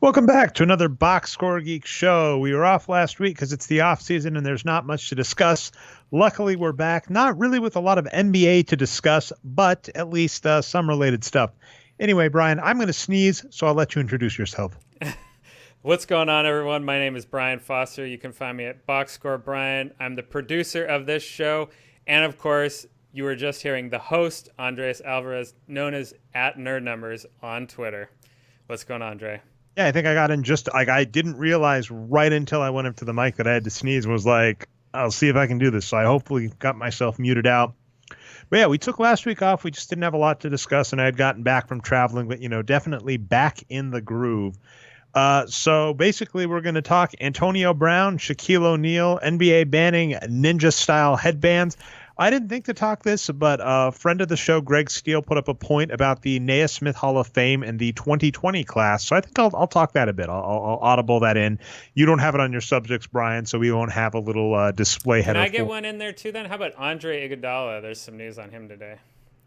Welcome back to another Boxscore Geek show. We were off last week because it's the off season and there's not much to discuss. Luckily, we're back, not really with a lot of NBA to discuss, but at least some related stuff. Anyway, Brian, I'm going to sneeze, so I'll let you introduce yourself. What's going on, everyone? My name is Brian Foster. You can find me at Boxscore Brian. I'm the producer of this show. And of course, you were just hearing the host, Andres Alvarez, known as @NerdNumbers on Twitter. What's going on, Dre? Yeah, I think I got in just like I didn't realize right until I went up to the mic that I had to sneeze and was like, I'll see if I can do this. So I hopefully got myself muted out. But yeah, we took last week off. We just didn't have a lot to discuss, and I had gotten back from traveling, but definitely back in the groove. So basically, we're going to talk Antonio Brown, Shaquille O'Neal, NBA banning ninja-style headbands. I didn't think to talk this, but a friend of the show, Greg Steele, put up a point about the Naismith Hall of Fame and the 2020 class. So I think I'll talk that a bit. I'll audible that in. You don't have it on your subjects, Brian, so we won't have a little display header. Can I get one in there too then? How about Andre Iguodala? There's some news on him today.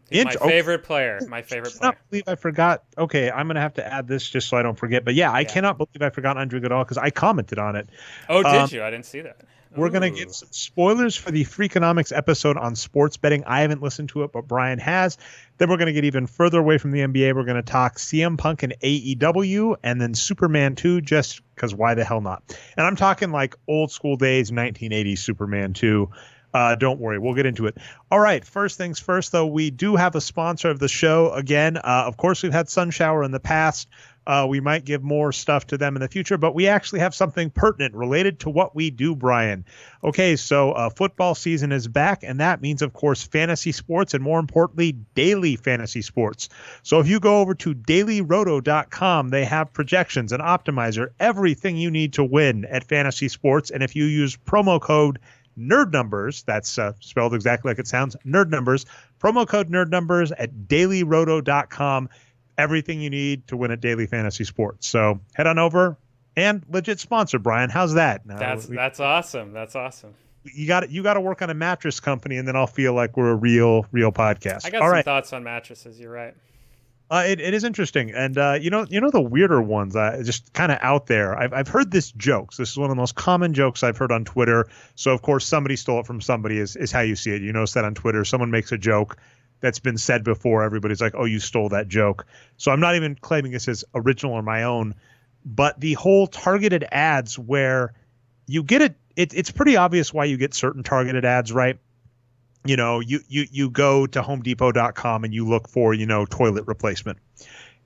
He's my favorite player. My favorite player. I cannot believe I forgot. Okay, I'm going to have to add this just so I don't forget. But yeah, I cannot believe I forgot Andre Iguodala because I commented on it. Oh, did you? I didn't see that. We're going to get some spoilers for the Freakonomics episode on sports betting. I haven't listened to it, but Brian has. Then we're going to get even further away from the NBA. We're going to talk CM Punk and AEW and then Superman 2, just because why the hell not? And I'm talking like old school days, 1980s Superman 2. Don't worry, we'll get into it. All right, first things first, though, we do have a sponsor of the show. Again, of course, we've had Sun Shower in the past. We might give more stuff to them in the future, but we actually have something pertinent related to what we do, Brian. Okay, so football season is back, and that means, of course, fantasy sports and, more importantly, daily fantasy sports. So if you go over to dailyroto.com, they have projections, an optimizer, everything you need to win at fantasy sports. And if you use promo code Nerd Numbers, that's spelled exactly like it sounds, Nerd Numbers, promo code Nerd Numbers at dailyroto.com. Everything you need to win at daily fantasy sports. So head on over and legit sponsor, Brian. How's that? That's awesome. That's awesome. You got to work on a mattress company, and then I'll feel like we're a real podcast. I got some thoughts on mattresses. You're right. It is interesting, and you know the weirder ones, just kind of out there. I've heard this joke. So this is one of the most common jokes I've heard on Twitter. So of course somebody stole it from somebody is how you see it. You notice that on Twitter, someone makes a joke that's been said before. Everybody's like, oh, you stole that joke. So I'm not even claiming this as original or my own, but the whole targeted ads where you get it's pretty obvious why you get certain targeted ads, right? You go to homedepot.com and you look for, toilet replacement.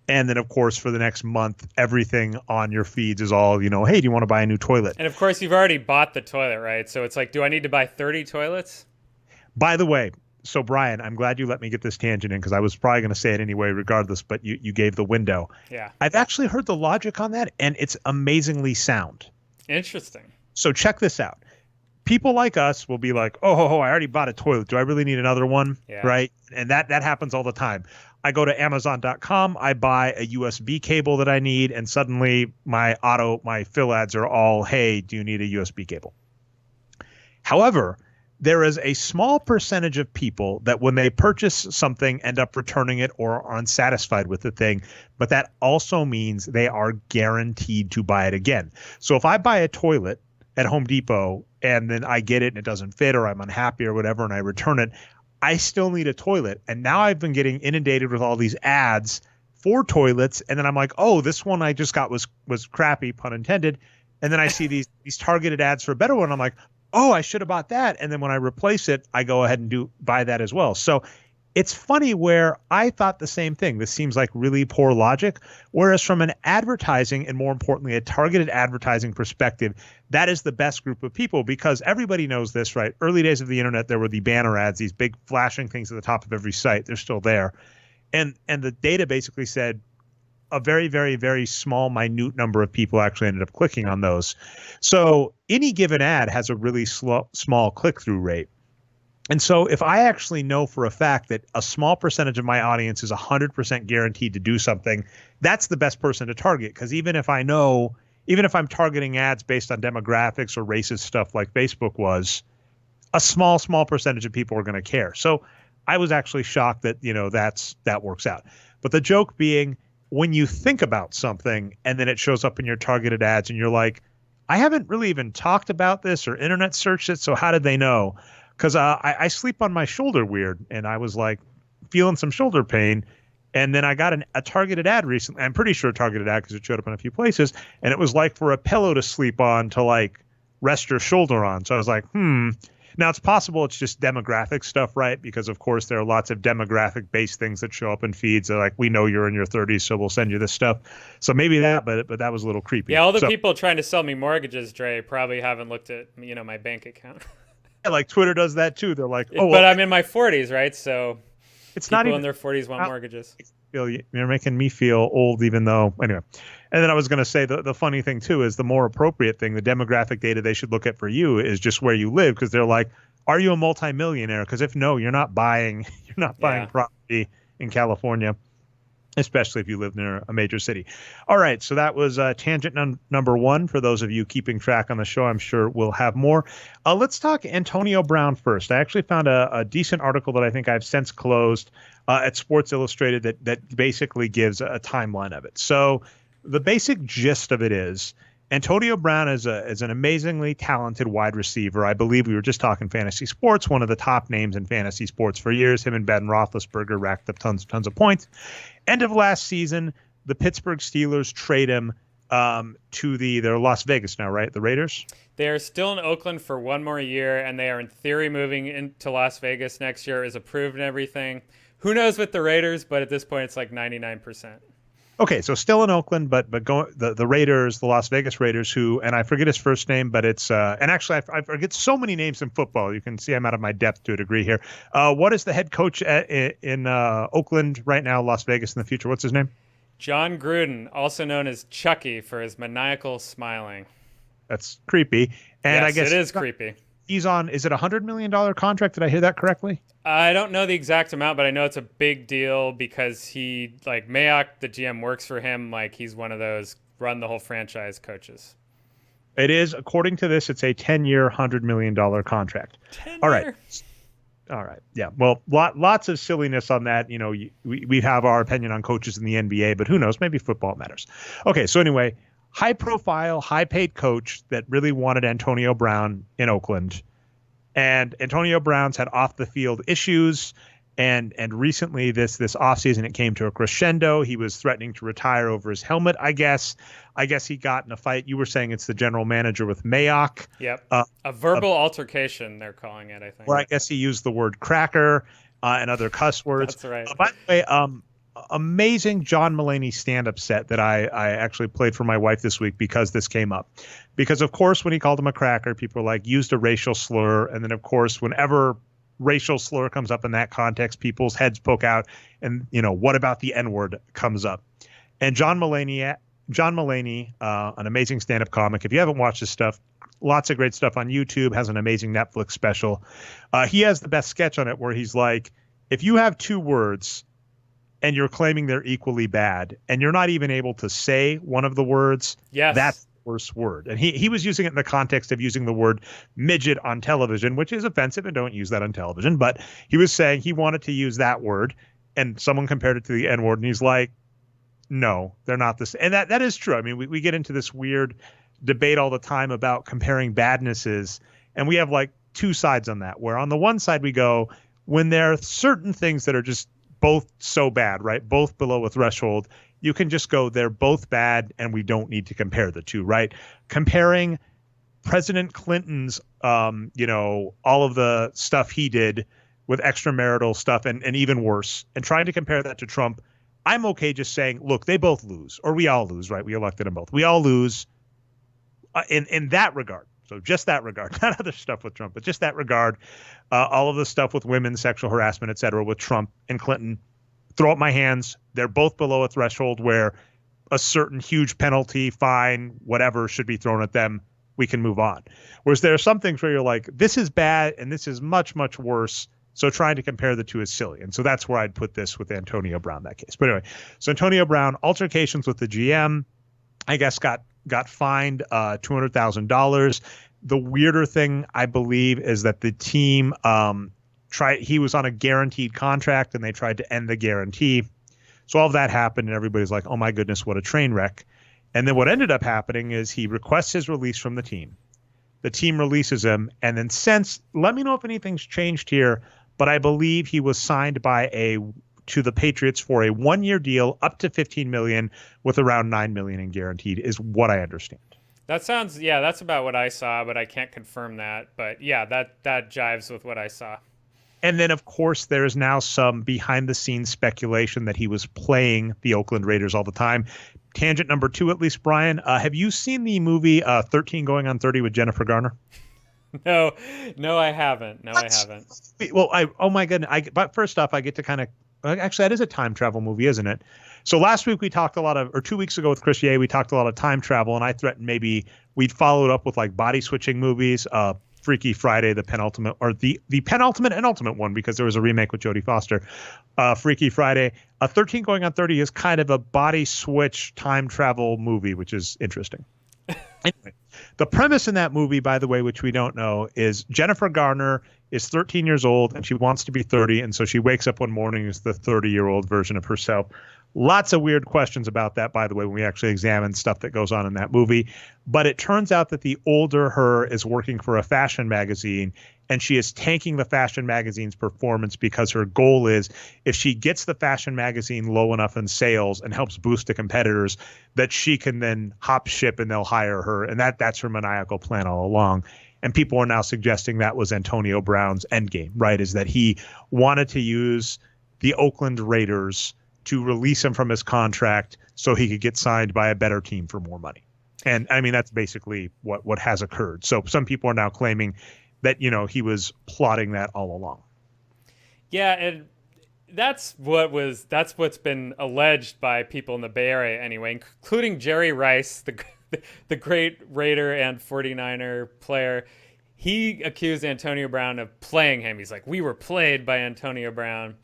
And then, of course, for the next month, everything on your feeds is all, hey, do you want to buy a new toilet? And, of course, you've already bought the toilet, right? So it's like, do I need to buy 30 toilets? By the way, so, Brian, I'm glad you let me get this tangent in because I was probably going to say it anyway regardless, but you gave the window. Yeah. I've actually heard the logic on that, and it's amazingly sound. Interesting. So check this out. People like us will be like, oh, I already bought a toilet. Do I really need another one? Yeah. Right? And that happens all the time. I go to Amazon.com, I buy a USB cable that I need, and suddenly my fill ads are all, hey, do you need a USB cable? However, there is a small percentage of people that when they purchase something end up returning it or are unsatisfied with the thing, but that also means they are guaranteed to buy it again. So if I buy a toilet at Home Depot and then I get it and it doesn't fit or I'm unhappy or whatever and I return it, I still need a toilet. And now I've been getting inundated with all these ads for toilets. And then I'm like, oh, this one I just got was crappy, pun intended. And then I see these targeted ads for a better one. I'm like, oh, I should have bought that. And then when I replace it, I go ahead and buy that as well. So it's funny where I thought the same thing. This seems like really poor logic. Whereas from an advertising and more importantly, a targeted advertising perspective, that is the best group of people because everybody knows this, right? Early days of the internet, there were the banner ads, these big flashing things at the top of every site. They're still there. And the data basically said a very, very, very small, minute number of people actually ended up clicking on those. So any given ad has a really small click-through rate. And so if I actually know for a fact that a small percentage of my audience is 100% guaranteed to do something, that's the best person to target. Because even if I'm targeting ads based on demographics or racist stuff like Facebook was, a small percentage of people are going to care. So I was actually shocked that, that works out. But the joke being, when you think about something and then it shows up in your targeted ads and you're like, I haven't really even talked about this or internet searched it, so how did they know? Because I sleep on my shoulder weird, and I was like feeling some shoulder pain. And then I got a targeted ad recently. I'm pretty sure a targeted ad because it showed up in a few places. And it was like for a pillow to sleep on to like rest your shoulder on. So I was like, Now it's possible it's just demographic stuff, right? Because of course there are lots of demographic based things that show up in feeds. They're like, we know you're in your 30s, so we'll send you this stuff. So maybe that, but that was a little creepy. Yeah, all the people trying to sell me mortgages, Dre, probably haven't looked at my bank account. Yeah, like Twitter does that too. They're like, but I'm in my 40s, right? So it's people not even in their 40s want mortgages. You're making me feel old, even though anyway. And then I was going to say the funny thing too is the more appropriate thing, the demographic data they should look at for you is just where you live, because they're like, are you a multimillionaire? Because if no, you're not buying property in California, especially if you live near a major city. All right, so that was tangent number one. For those of you keeping track on the show, I'm sure we'll have more. Let's talk Antonio Brown first. I actually found a decent article that I think I've since closed at Sports Illustrated that basically gives a timeline of it. So the basic gist of it is Antonio Brown is an amazingly talented wide receiver. I believe we were just talking fantasy sports, one of the top names in fantasy sports for years. Him and Ben Roethlisberger racked up tons of points. End of last season, the Pittsburgh Steelers trade him to they're Las Vegas now, right? The Raiders? They are still in Oakland for one more year, and they are in theory moving into Las Vegas next year. Is approved and everything. Who knows with the Raiders, but at this point it's like 99%. Okay, so still in Oakland, but going the Raiders, the Las Vegas Raiders, who, and I forget his first name, but it's and actually I forget so many names in football. You can see I'm out of my depth to a degree here. What is the head coach in Oakland right now, Las Vegas in the future? What's his name? John Gruden, also known as Chucky for his maniacal smiling. That's creepy. And yes, I guess it is creepy. He's on, is it $100 million contract? Did I hear that correctly? I don't know the exact amount, but I know it's a big deal because he, like Mayock, the GM, works for him. Like he's one of those run the whole franchise coaches. It is, according to this, it's a 10-year, $100 million contract. 10-year? All right. Yeah. Well, lots of silliness on that. We have our opinion on coaches in the NBA, but who knows? Maybe football matters. Okay. So anyway, high-profile, high-paid coach that really wanted Antonio Brown in Oakland. And Antonio Brown's had off-the-field issues. And recently, this offseason, it came to a crescendo. He was threatening to retire over his helmet, I guess. I guess he got in a fight. You were saying it's the general manager with Mayock. Yep. A verbal altercation, they're calling it, I think. Or I guess he used the word cracker and other cuss words. That's right. By the way, amazing John Mulaney stand-up set that I actually played for my wife this week because this came up. Because, of course, when he called him a cracker, people were like, used a racial slur. And then, of course, whenever racial slur comes up in that context, people's heads poke out. And, what about the N-word comes up? And John Mulaney, an amazing stand-up comic. If you haven't watched his stuff, lots of great stuff on YouTube, has an amazing Netflix special. He has the best sketch on it where he's like, if you have two words and you're claiming they're equally bad, and you're not even able to say one of the words, yes, that's the worst word. And he was using it in the context of using the word midget on television, which is offensive, and don't use that on television. But he was saying he wanted to use that word, and someone compared it to the N-word, and he's like, no, they're not the same. And that is true. I mean, we get into this weird debate all the time about comparing badnesses, and we have like two sides on that, where on the one side we go, when there are certain things that are just both so bad, right? Both below a threshold, you can just go, they're both bad and we don't need to compare the two, right? Comparing President Clinton's, all of the stuff he did with extramarital stuff and even worse, and trying to compare that to Trump, I'm okay just saying, look, they both lose, or we all lose, right? We elected them both. We all lose in that regard. So just that regard, not other stuff with Trump, but just that regard, all of the stuff with women, sexual harassment, et cetera, with Trump and Clinton, throw up my hands. They're both below a threshold where a certain huge penalty, fine, whatever should be thrown at them. We can move on. Whereas there are some things where you're like, this is bad and this is much, much worse. So trying to compare the two is silly. And so that's where I'd put this with Antonio Brown, that case. But anyway, so Antonio Brown, altercations with the GM, I guess got fined $200,000. the weirder thing, I believe, is that the team he was on a guaranteed contract and they tried to end the guarantee. So all of that happened and everybody's like, oh my goodness, what a train wreck. And then what ended up happening is he requests his release from the team. The team releases him. And then let me know if anything's changed here, but I believe he was signed to the Patriots for a 1-year deal up to $15 million with around $9 million in guaranteed is what I understand. That's about what I saw, but I can't confirm that. But yeah, that jives with what I saw. And then, of course, there is now some behind-the-scenes speculation that he was playing the Oakland Raiders all the time. Tangent number 2, at least, Brian. Have you seen the movie 13 Going on 30 with Jennifer Garner? No, I haven't. I haven't. Well, oh my goodness. But first off, I get to kind of actually, that is a time travel movie, isn't it? So last week we talked or 2 weeks ago with Chris Ye, we talked a lot of time travel, and I threatened maybe we'd follow it up with like body switching movies. Freaky Friday, the penultimate, or the penultimate and ultimate one, because there was a remake with Jodie Foster. Freaky Friday. 13 Going on 30 is kind of a body switch time travel movie, which is interesting. Anyway, the premise in that movie, by the way, which we don't know, is Jennifer Garner is 13 years old and she wants to be 30. And so she wakes up one morning as the 30-year-old version of herself. Lots of weird questions about that, by the way, when we actually examine stuff that goes on in that movie. But it turns out that the older her is working for a fashion magazine, and she is tanking the fashion magazine's performance because her goal is if she gets the fashion magazine low enough in sales and helps boost the competitors, that she can then hop ship and they'll hire her. And that's her maniacal plan all along. And people are now suggesting that was Antonio Brown's endgame, right? Is that he wanted to use the Oakland Raiders to release him from his contract so he could get signed by a better team for more money. And I mean, that's basically what has occurred. So some people are now claiming that, he was plotting that all along. Yeah. And that's what's been alleged by people in the Bay Area anyway, including Jerry Rice, the great Raider and 49er player. He accused Antonio Brown of playing him. He's like, we were played by Antonio Brown.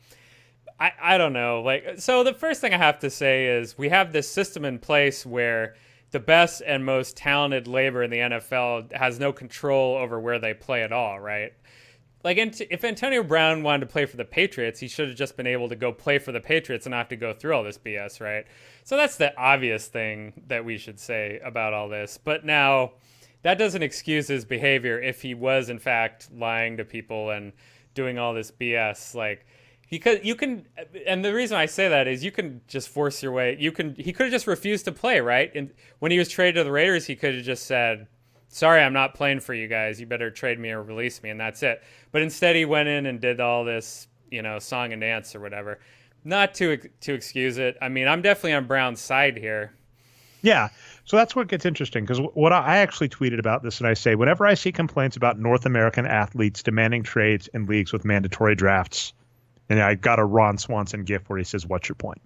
I don't know. So the first thing I have to say is we have this system in place where the best and most talented labor in the NFL has no control over where they play at all, right? If Antonio Brown wanted to play for the Patriots, he should have just been able to go play for the Patriots and not have to go through all this BS, right? So that's the obvious thing that we should say about all this. But now, that doesn't excuse his behavior if he was, in fact, lying to people and doing all this BS. Because you can, and the reason I say that is you can just force your way. He could have just refused to play, right? And when he was traded to the Raiders, he could have just said, sorry, I'm not playing for you guys. You better trade me or release me, and that's it. But instead, he went in and did all this, song and dance or whatever. Not to excuse it. I mean, I'm definitely on Brown's side here. Yeah. So that's what gets interesting, because what I actually tweeted about this, and I say, whenever I see complaints about North American athletes demanding trades in leagues with mandatory drafts, and I got a Ron Swanson gif where he says, what's your point?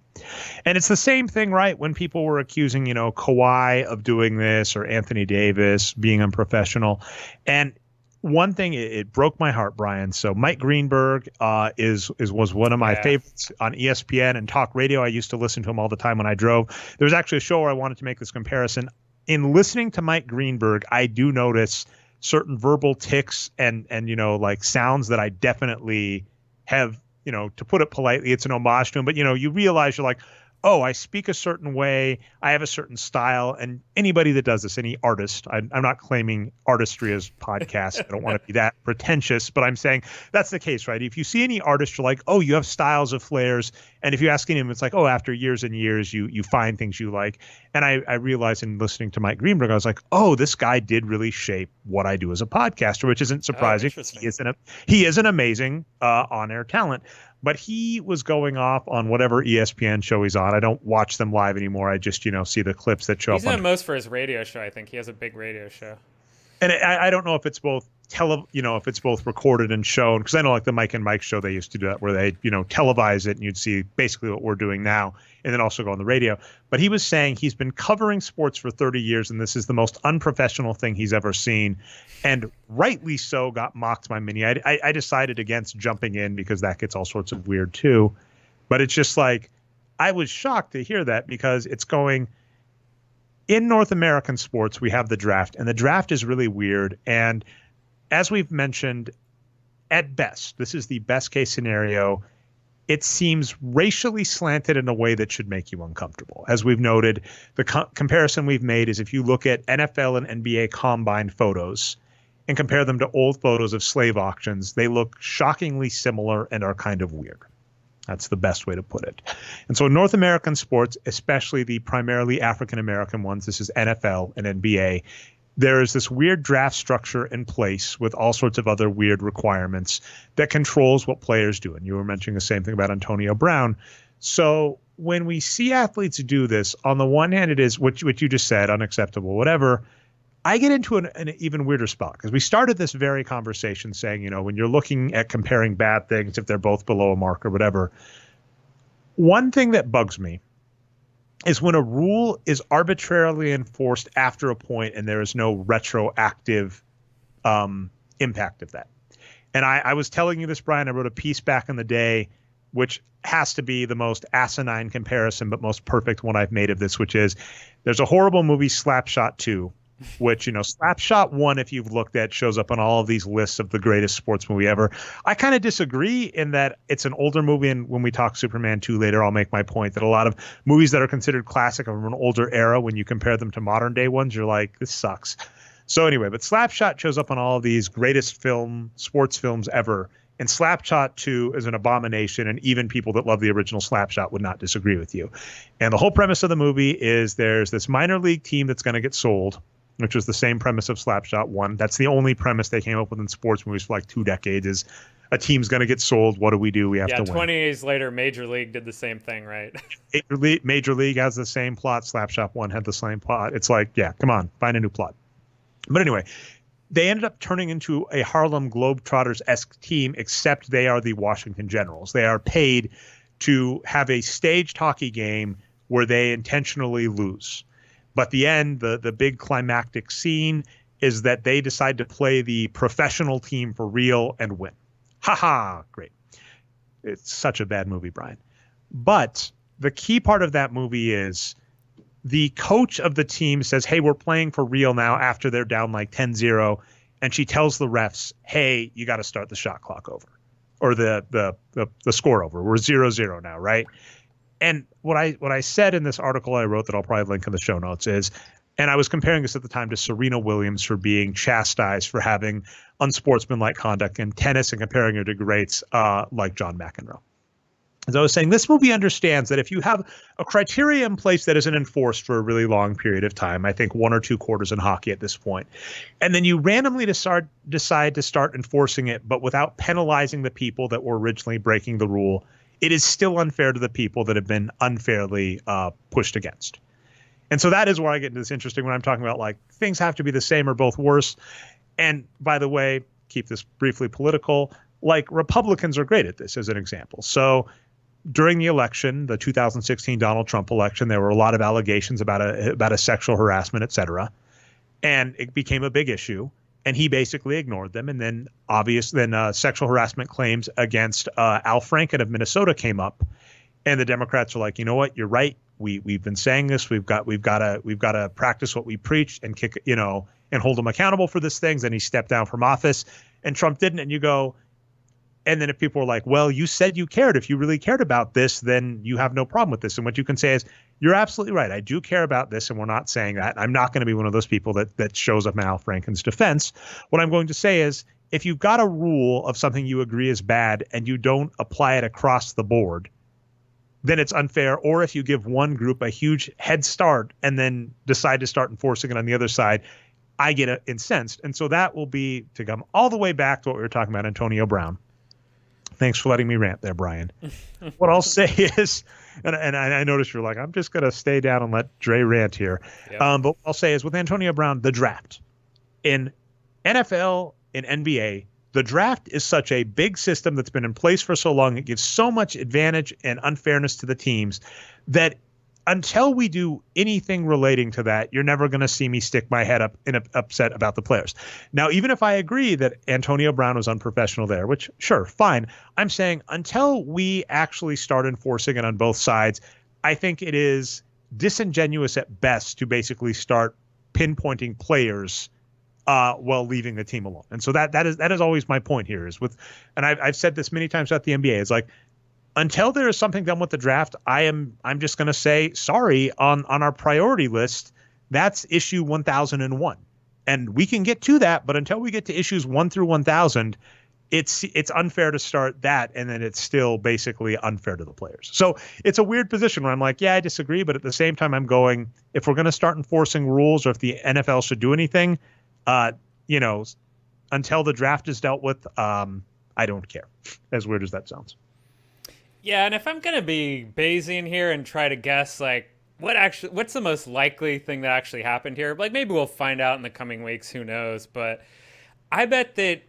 And it's the same thing, right? When people were accusing, Kawhi of doing this or Anthony Davis being unprofessional. And one thing, it broke my heart, Brian. So Mike Greenberg was one of my favorites on ESPN and talk radio. I used to listen to him all the time when I drove. There was actually a show where I wanted to make this comparison. In listening to Mike Greenberg, I do notice certain verbal tics and sounds that I definitely have. To put it politely, it's an homage to him. But, you realize you're like, oh, I speak a certain way. I have a certain style. And anybody that does this, any artist, I'm not claiming artistry as podcast. I don't want to be that pretentious, but I'm saying that's the case, right? If you see any artist, you're like, oh, you have styles of flares. And if you're asking him, it's like, oh, after years and years, you find things you like. And I realized in listening to Mike Greenberg, I was like, oh, this guy did really shape what I do as a podcaster, which isn't surprising. He is an amazing on-air talent. But he was going off on whatever ESPN show he's on. I don't watch them live anymore. I just, see the clips that show up. He's done most for his radio show, I think. He has a big radio show. And I don't know if it's both if it's both recorded and shown, because I know like the Mike and Mike show, they used to do that where they, televise it and you'd see basically what we're doing now and then also go on the radio. But he was saying he's been covering sports for 30 years and this is the most unprofessional thing he's ever seen. And rightly so, got mocked by many. I decided against jumping in because that gets all sorts of weird too. But it's just like, I was shocked to hear that because it's going, in North American sports, we have the draft, and the draft is really weird. And as we've mentioned, at best, this is the best case scenario. It seems racially slanted in a way that should make you uncomfortable. As we've noted, the comparison we've made is if you look at NFL and NBA combine photos and compare them to old photos of slave auctions, they look shockingly similar and are kind of weird. That's the best way to put it. And so in North American sports, especially the primarily African-American ones, this is NFL and NBA, there is this weird draft structure in place with all sorts of other weird requirements that controls what players do. And you were mentioning the same thing about Antonio Brown. So when we see athletes do this, on the one hand, it is what you just said, unacceptable, whatever. I get into an even weirder spot because we started this very conversation saying, when you're looking at comparing bad things, if they're both below a mark or whatever, one thing that bugs me is when a rule is arbitrarily enforced after a point and there is no retroactive impact of that. And I was telling you this, Brian, I wrote a piece back in the day, which has to be the most asinine comparison, but most perfect one I've made of this, which is there's a horrible movie, Slapshot 2, which, Slapshot 1, if you've looked at, shows up on all of these lists of the greatest sports movie ever. I kind of disagree in that it's an older movie, and when we talk Superman 2 later, I'll make my point that a lot of movies that are considered classic are from an older era. When you compare them to modern day ones, you're like, this sucks. So anyway, but Slapshot shows up on all of these greatest sports films ever, and Slapshot 2 is an abomination, and even people that love the original Slapshot would not disagree with you. And the whole premise of the movie is there's this minor league team that's going to get sold, which was the same premise of Slapshot 1. That's the only premise they came up with in sports movies for like 2 decades is a team's going to get sold. What do? We have to win. 20 years later, Major League did the same thing, right? Major League has the same plot. Slapshot 1 had the same plot. It's like, yeah, come on, find a new plot. But anyway, they ended up turning into a Harlem Globetrotters-esque team, except they are the Washington Generals. They are paid to have a staged hockey game where they intentionally lose. But the end, the big climactic scene is that they decide to play the professional team for real and win. Ha ha, great. It's such a bad movie, Brian. But the key part of that movie is the coach of the team says, hey, we're playing for real now after they're down like 10-0. And she tells the refs, hey, you got to start the shot clock over or the score over. We're 0-0 now, right? And what I said in this article I wrote that I'll probably link in the show notes is, and I was comparing this at the time to Serena Williams for being chastised for having unsportsmanlike conduct in tennis and comparing her to greats like John McEnroe. As I was saying, this movie understands that if you have a criteria in place that isn't enforced for a really long period of time, I think 1 or 2 quarters in hockey at this point, and then you randomly decide to start enforcing it, but without penalizing the people that were originally breaking the rule, it is still unfair to the people that have been unfairly pushed against. And so that is where I get into this interesting when I'm talking about like things have to be the same or both worse. And by the way, keep this briefly political, like Republicans are great at this as an example. So during the election, the 2016 Donald Trump election, there were a lot of allegations about a sexual harassment, et cetera. And it became a big issue. And he basically ignored them. And then sexual harassment claims against Al Franken of Minnesota came up. And the Democrats are like, you know what? You're right. We've been saying this. We've got to practice what we preach and and hold him accountable for these things. And he stepped down from office and Trump didn't. And you go, and then if people are like, well, you said you cared. If you really cared about this, then you have no problem with this. And what you can say is, you're absolutely right. I do care about this, and we're not saying that. I'm not going to be one of those people that shows up in Al Franken's defense. What I'm going to say is, if you've got a rule of something you agree is bad and you don't apply it across the board, then it's unfair. Or if you give one group a huge head start and then decide to start enforcing it on the other side, I get incensed. And so that will be to come all the way back to what we were talking about, Antonio Brown. Thanks for letting me rant there, Brian. What I'll say is, and I noticed you're like, I'm just going to stay down and let Dre rant here. Yep. But what I'll say is with Antonio Brown, the draft in NFL, in NBA, the draft is such a big system that's been in place for so long. It gives so much advantage and unfairness to the teams that until we do anything relating to that, you're never going to see me stick my head up in upset about the players. Now, even if I agree that Antonio Brown was unprofessional there, which sure, fine. I'm saying until we actually start enforcing it on both sides, I think it is disingenuous at best to basically start pinpointing players while leaving the team alone. And so that is always my point here is with, and I've said this many times at the NBA, it's like, until there is something done with the draft, I'm just going to say, sorry, on our priority list, that's issue 1001. And we can get to that, but until we get to issues 1 through 1000, it's unfair to start that, and then it's still basically unfair to the players. So it's a weird position where I'm like, yeah, I disagree, but at the same time, I'm going, if we're going to start enforcing rules or if the NFL should do anything, until the draft is dealt with, I don't care. As weird as that sounds. Yeah, and if I'm going to be Bayesian here and try to guess, like, what's the most likely thing that actually happened here? Like, maybe we'll find out in the coming weeks, who knows, but I bet that.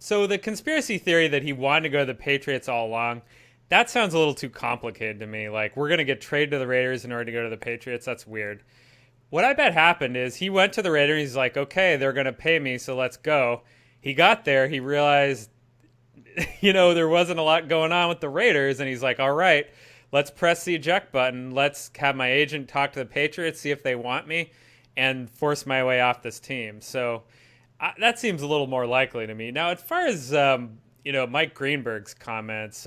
So the conspiracy theory that he wanted to go to the Patriots all along, that sounds a little too complicated to me. Like, we're going to get traded to the Raiders in order to go to the Patriots. That's weird. What I bet happened is he went to the Raiders. He's like, okay, they're going to pay me, so let's go. He got there. He realized, there wasn't a lot going on with the Raiders. And he's like, all right, let's press the eject button. Let's have my agent talk to the Patriots, see if they want me, and force my way off this team. So that seems a little more likely to me. Now, as far as, Mike Greenberg's comments,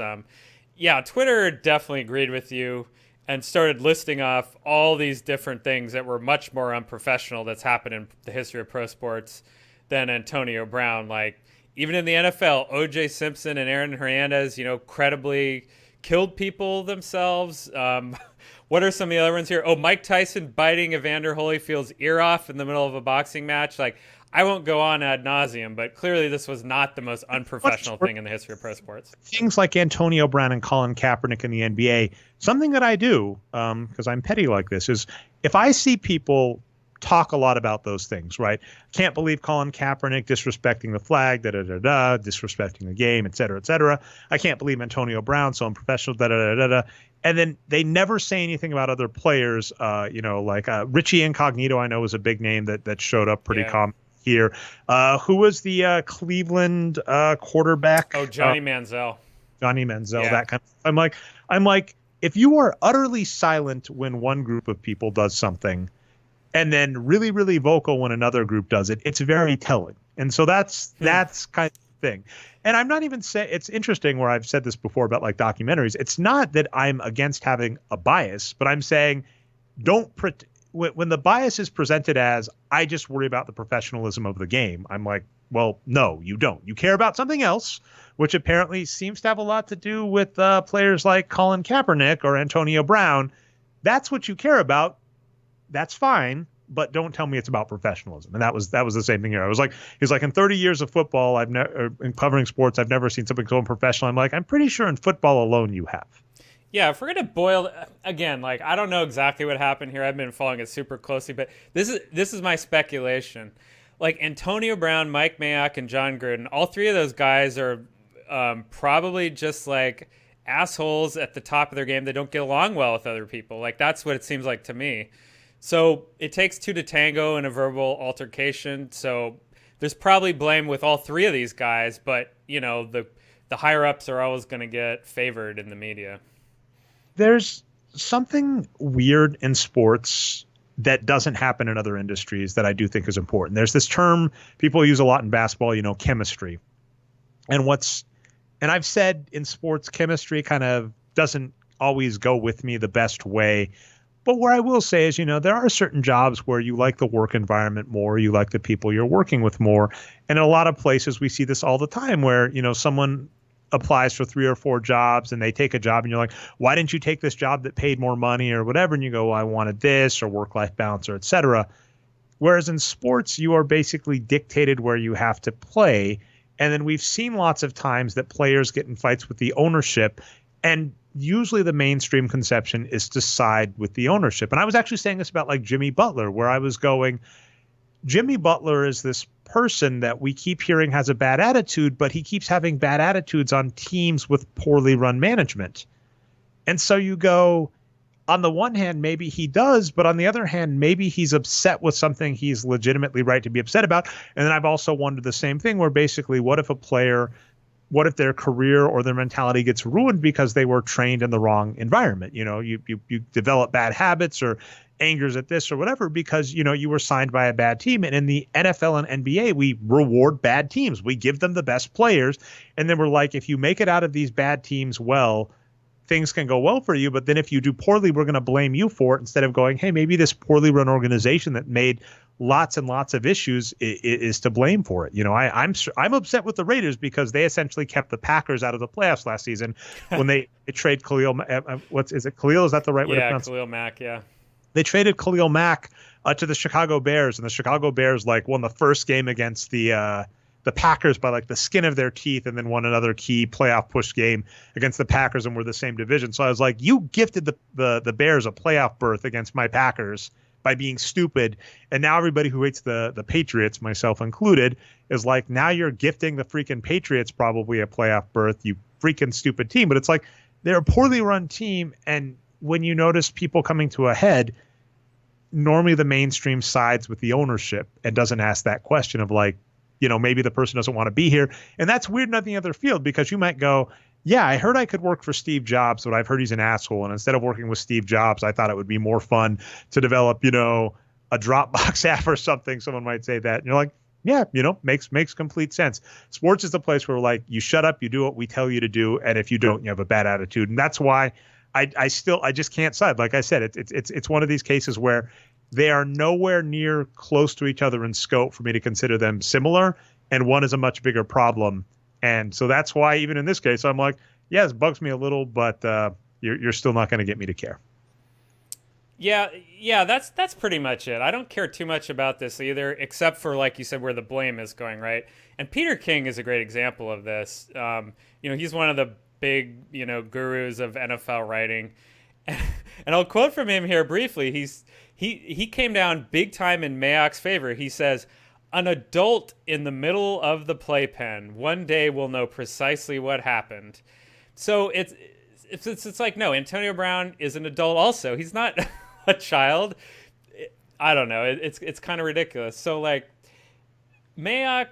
Twitter definitely agreed with you and started listing off all these different things that were much more unprofessional that's happened in the history of pro sports than Antonio Brown. Like, even in the NFL, O.J. Simpson and Aaron Hernandez, credibly killed people themselves. What are some of the other ones here? Oh, Mike Tyson biting Evander Holyfield's ear off in the middle of a boxing match. Like, I won't go on ad nauseum, but clearly this was not the most unprofessional thing in the history of pro sports. Things like Antonio Brown and Colin Kaepernick in the NBA, something that I do, because I'm petty like this, is if I see people talk a lot about those things, right? Can't believe Colin Kaepernick disrespecting the flag, disrespecting the game, et cetera, I can't believe Antonio Brown, so unprofessional, And then they never say anything about other players, like Richie Incognito, I know was a big name that showed up pretty common here. Who was the Cleveland quarterback? Oh, Johnny Manziel. That kind of. I'm like, if you are utterly silent when one group of people does something, and then really, really vocal when another group does it, it's very telling. And so that's kind of the thing. And I'm not even saying, it's interesting where I've said this before about like documentaries. It's not that I'm against having a bias, but I'm saying when the bias is presented as, I just worry about the professionalism of the game, I'm like, well, no, you don't. You care about something else, which apparently seems to have a lot to do with players like Colin Kaepernick or Antonio Brown. That's what you care about. That's fine, but don't tell me it's about professionalism. And that was the same thing here. He's like, in 30 years of football, in covering sports, I've never seen something so unprofessional. I'm like, I'm pretty sure in football alone you have. Yeah, if we're going to boil, again, like, I don't know exactly what happened here. I've been following it super closely, but this is my speculation. Like, Antonio Brown, Mike Mayock, and John Gruden, all three of those guys are probably just, like, assholes at the top of their game that don't get along well with other people. Like, that's what it seems like to me. So it takes two to tango in a verbal altercation. So there's probably blame with all three of these guys, but, the higher-ups are always going to get favored in the media. There's something weird in sports that doesn't happen in other industries that I do think is important. There's this term people use a lot in basketball, chemistry. And I've said in sports, chemistry kind of doesn't always go with me the best way. But where I will say is, there are certain jobs where you like the work environment more, you like the people you're working with more. And in a lot of places, we see this all the time where, someone applies for 3 or 4 jobs and they take a job and you're like, why didn't you take this job that paid more money or whatever? And you go, well, I wanted this or work-life balance or et cetera. Whereas in sports, you are basically dictated where you have to play. And then we've seen lots of times that players get in fights with the ownership, and usually the mainstream conception is to side with the ownership. And I was actually saying this about like Jimmy Butler, where I was going, Jimmy Butler is this person that we keep hearing has a bad attitude, but he keeps having bad attitudes on teams with poorly run management. And so you go, on the one hand, maybe he does, but on the other hand, maybe he's upset with something he's legitimately right to be upset about. And then I've also wondered the same thing where basically, what if a player what if their career or their mentality gets ruined because they were trained in the wrong environment? You develop bad habits or angers at this or whatever because, you were signed by a bad team. And in the NFL and NBA, we reward bad teams. We give them the best players. And then we're like, if you make it out of these bad teams well, things can go well for you. But then if you do poorly, we're going to blame you for it instead of going, hey, maybe this poorly run organization that made lots and lots of issues is to blame for it. I'm upset with the Raiders because they essentially kept the Packers out of the playoffs last season when they trade Khalil. Is it Khalil? Is that the right way to pronounce it? Khalil Mack. Yeah. They traded Khalil Mack to the Chicago Bears, and the Chicago Bears won the first game against the Packers by the skin of their teeth, and then won another key playoff push game against the Packers, and were the same division. So I was like, you gifted the Bears a playoff berth against my Packers by being stupid, and now everybody who hates the Patriots, myself included, is like, now you're gifting the freaking Patriots probably a playoff berth, you freaking stupid team. But it's like, they're a poorly run team, and when you notice people coming to a head, normally the mainstream sides with the ownership and doesn't ask that question of maybe the person doesn't want to be here. And that's weird in any other field, because you might go, yeah, I heard I could work for Steve Jobs, but I've heard he's an asshole. And instead of working with Steve Jobs, I thought it would be more fun to develop, a Dropbox app or something. Someone might say that. And you're like, yeah, makes complete sense. Sports is the place where you shut up, you do what we tell you to do. And if you don't, you have a bad attitude. And that's why I just can't side. Like I said, it's one of these cases where they are nowhere near close to each other in scope for me to consider them similar, and one is a much bigger problem. And so that's why even in this case, I'm like, yeah, it bugs me a little, but you're still not going to get me to care. Yeah, that's pretty much it. I don't care too much about this either, except for, like you said, where the blame is going, right? And Peter King is a great example of this. He's one of the big, gurus of NFL writing. And I'll quote from him here briefly. He came down big time in Mayock's favor. He says, "An adult in the middle of the playpen one day will know precisely what happened." So it's like, no, Antonio Brown is an adult also. He's not a child. I don't know. It's kind of ridiculous. So Mayock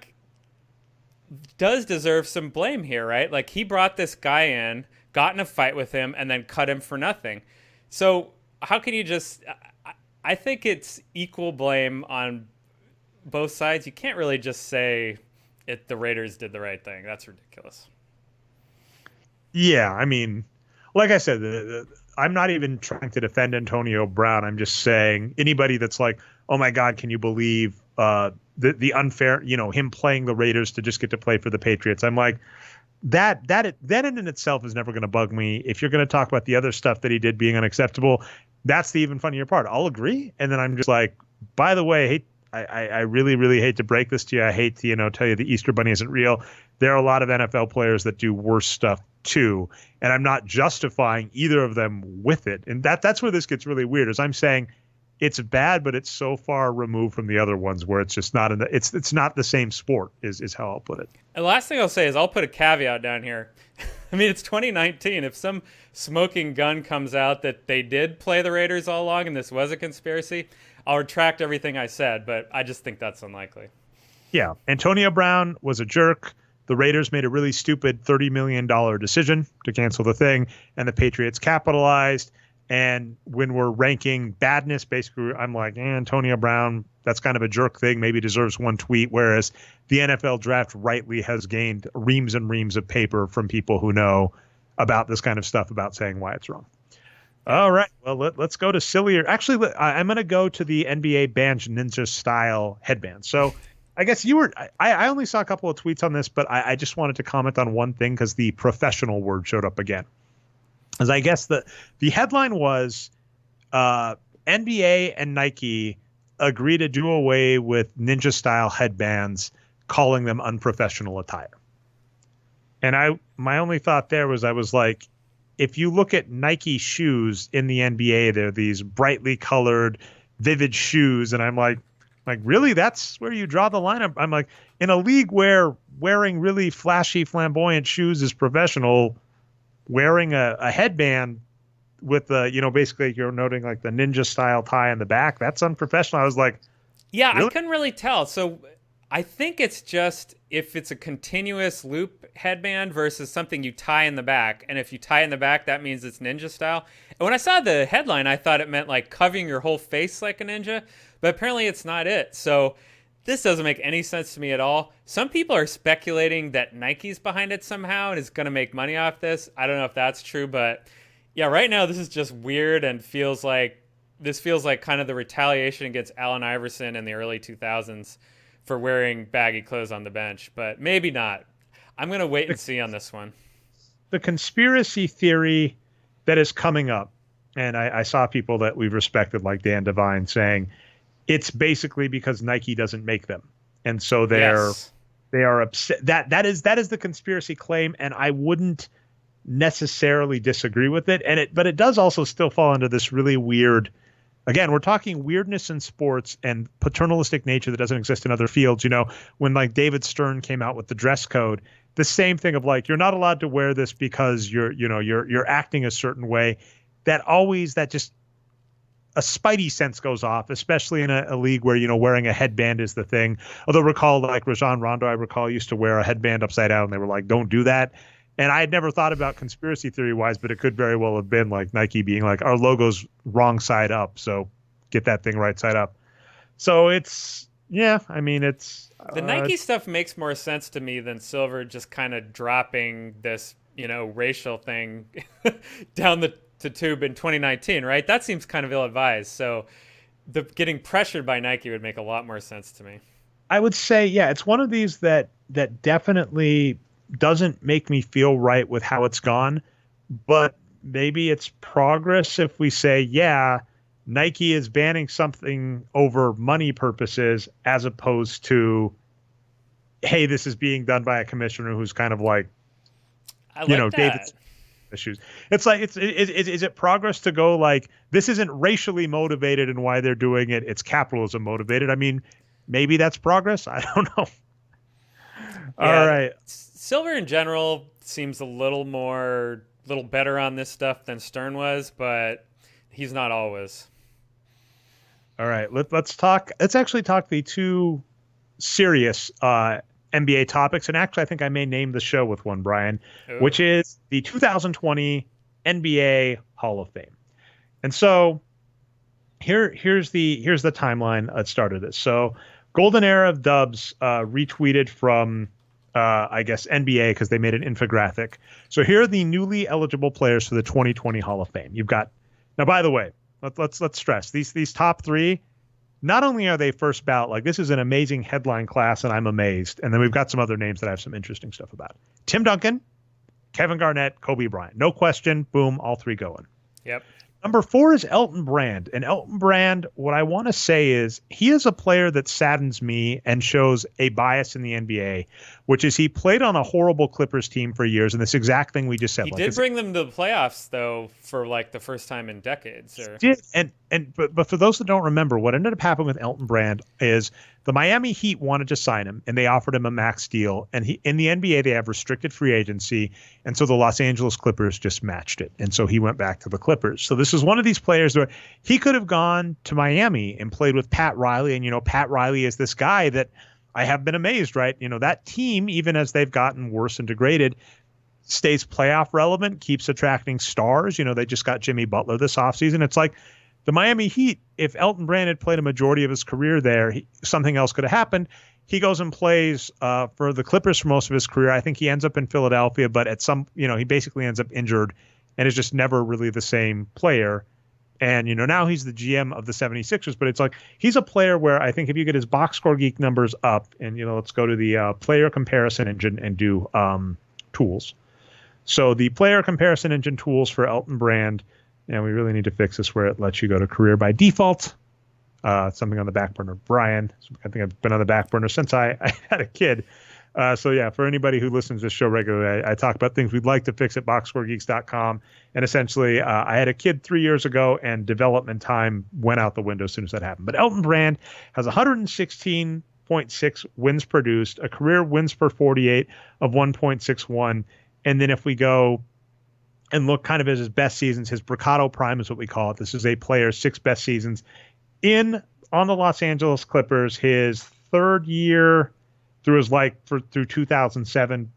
does deserve some blame here, right? He brought this guy in, got in a fight with him, and then cut him for nothing. So how can you just... I think it's equal blame on both sides. You can't really just say the Raiders did the right thing. That's ridiculous. Yeah, I mean, like I said, I'm not even trying to defend Antonio Brown. I'm just saying anybody that's like, oh my God, can you believe the unfair, him playing the Raiders to just get to play for the Patriots? I'm like, that in and itself is never going to bug me. If you're going to talk about the other stuff that he did being unacceptable, that's the even funnier part. I'll agree. And then I'm just like, by the way, I really, really hate to break this to you. I hate to, tell you the Easter Bunny isn't real. There are a lot of NFL players that do worse stuff too. And I'm not justifying either of them with it. And that's where this gets really weird, is I'm saying it's bad, but it's so far removed from the other ones where it's just not it's not the same sport is how I'll put it. And the last thing I'll say is I'll put a caveat down here. I mean, it's 2019. If some smoking gun comes out that they did play the Raiders all along and this was a conspiracy, I'll retract everything I said, but I just think that's unlikely. Yeah. Antonio Brown was a jerk. The Raiders made a really stupid $30 million decision to cancel the thing, and the Patriots capitalized. And when we're ranking badness, basically, I'm like, Antonio Brown, that's kind of a jerk thing, maybe deserves one tweet, whereas the NFL draft rightly has gained reams and reams of paper from people who know about this kind of stuff, about saying why it's wrong. All right, well, let's go to sillier. Actually, I'm going to go to the NBA banned Ninja style headband. So I guess I only saw a couple of tweets on this, but I just wanted to comment on one thing because the professional word showed up again. As I guess the headline was NBA and Nike agree to do away with Ninja style headbands, calling them unprofessional attire. And my only thought there was, I was like, if you look at Nike shoes in the NBA, they're these brightly colored, vivid shoes. And I'm like, really? That's where you draw the line? I'm like, in a league where wearing really flashy, flamboyant shoes is professional, wearing a headband with basically you're noting like the ninja style tie in the back, that's unprofessional. I was like, yeah, really? I couldn't really tell. So I think it's just if it's a continuous loop headband versus something you tie in the back. And if you tie in the back, that means it's ninja style. And when I saw the headline, I thought it meant like covering your whole face like a ninja, but apparently it's not it. So this doesn't make any sense to me at all. Some people are speculating that Nike's behind it somehow and is going to make money off this. I don't know if that's true, but yeah, right now this is just weird and feels like kind of the retaliation against Allen Iverson in the early 2000s for wearing baggy clothes on the bench, but maybe not. I'm going to wait and see on this one. The conspiracy theory that is coming up, and I saw people that we've respected like Dan Devine saying it's basically because Nike doesn't make them. And so they are upset. That is the conspiracy claim, and I wouldn't necessarily disagree with it. But it does also still fall into this really weird. Again, we're talking weirdness in sports and paternalistic nature that doesn't exist in other fields. You know, when like David Stern came out with the dress code, the same thing of like, you're not allowed to wear this because you're acting a certain way. That just a spidey sense goes off, especially in a league where, wearing a headband is the thing. Although recall like Rajon Rondo, I recall used to wear a headband upside down and they were like, don't do that. And I had never thought about conspiracy theory wise, but it could very well have been like Nike being like, our logo's wrong side up, so get that thing right side up. So it's the Nike stuff makes more sense to me than Silver just kind of dropping this, racial thing down the tube in 2019, right? That seems kind of ill-advised. So the getting pressured by Nike would make a lot more sense to me. I would say, it's one of these that definitely doesn't make me feel right with how it's gone, but maybe it's progress if we say, Nike is banning something over money purposes as opposed to, hey, this is being done by a commissioner who's kind of like, David's issues. It's like, is it progress to go like, this isn't racially motivated and why they're doing it, it's capitalism motivated? I mean, maybe that's progress. I don't know. All right. Silver in general seems a little better on this stuff than Stern was, but he's not always. All right, let's actually talk the two serious NBA topics, and actually I think I may name the show with one, Brian, which is the 2020 NBA Hall of Fame. And so here's the timeline that started this. So Golden Era of Dubs retweeted from I guess NBA because they made an infographic. So here are the newly eligible players for the 2020 Hall of Fame. You've got, now by the way, let's stress these top three. Not only are they first ballot, like this is an amazing headline class, and I'm amazed. And then we've got some other names that I have some interesting stuff about. Tim Duncan, Kevin Garnett, Kobe Bryant. No question. Boom, all three going. Yep. Number 4 is Elton Brand. And Elton Brand, what I want to say is he is a player that saddens me and shows a bias in the NBA, which is he played on a horrible Clippers team for years. And this exact thing we just said. He did bring them to the playoffs, though, for like the first time in decades. But for those that don't remember, what ended up happening with Elton Brand is the Miami Heat wanted to sign him, and they offered him a max deal. And in the NBA, they have restricted free agency, and so the Los Angeles Clippers just matched it. And so he went back to the Clippers. So this is one of these players where he could have gone to Miami and played with Pat Riley. And, Pat Riley is this guy that I have been amazed, right? That team, even as they've gotten worse and degraded, stays playoff relevant, keeps attracting stars. They just got Jimmy Butler this offseason. It's like, the Miami Heat, if Elton Brand had played a majority of his career there, something else could have happened. He goes and plays for the Clippers for most of his career. I think he ends up in Philadelphia, but at he basically ends up injured and is just never really the same player. And, now he's the GM of the 76ers, but it's like he's a player where I think if you get his box score geek numbers up and, let's go to the player comparison engine and do tools. So the player comparison engine tools for Elton Brand. And we really need to fix this where it lets you go to career by default. Something on the back burner. Brian, I think I've been on the back burner since I had a kid. For anybody who listens to this show regularly, I talk about things we'd like to fix at boxscoregeeks.com. And essentially, I had a kid 3 years ago, and development time went out the window as soon as that happened. But Elton Brand has 116.6 wins produced, a career wins per 48 of 1.61. And then if we go and look kind of at his best seasons, his Bricado Prime is what we call it. This is a player's 6 best seasons on the Los Angeles Clippers. His third year, through through 2007,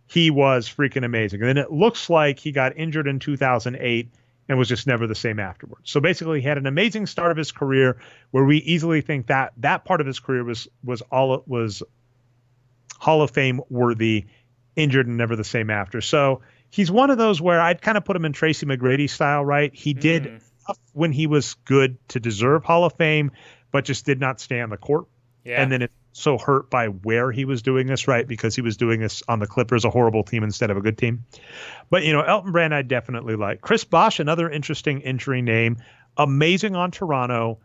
he was freaking amazing. And then it looks like he got injured in 2008 and was just never the same afterwards. So basically, he had an amazing start of his career where we easily think that that part of his career was Hall of Fame worthy, injured and never the same after. So he's one of those where I'd kind of put him in Tracy McGrady style, right? He did enough when he was good to deserve Hall of Fame, but just did not stay on the court. Yeah. And then it's so hurt by where he was doing this, right? Because he was doing this on the Clippers, a horrible team instead of a good team. But, Elton Brand, I definitely like. Chris Bosh, another interesting injury name. Amazing on Toronto.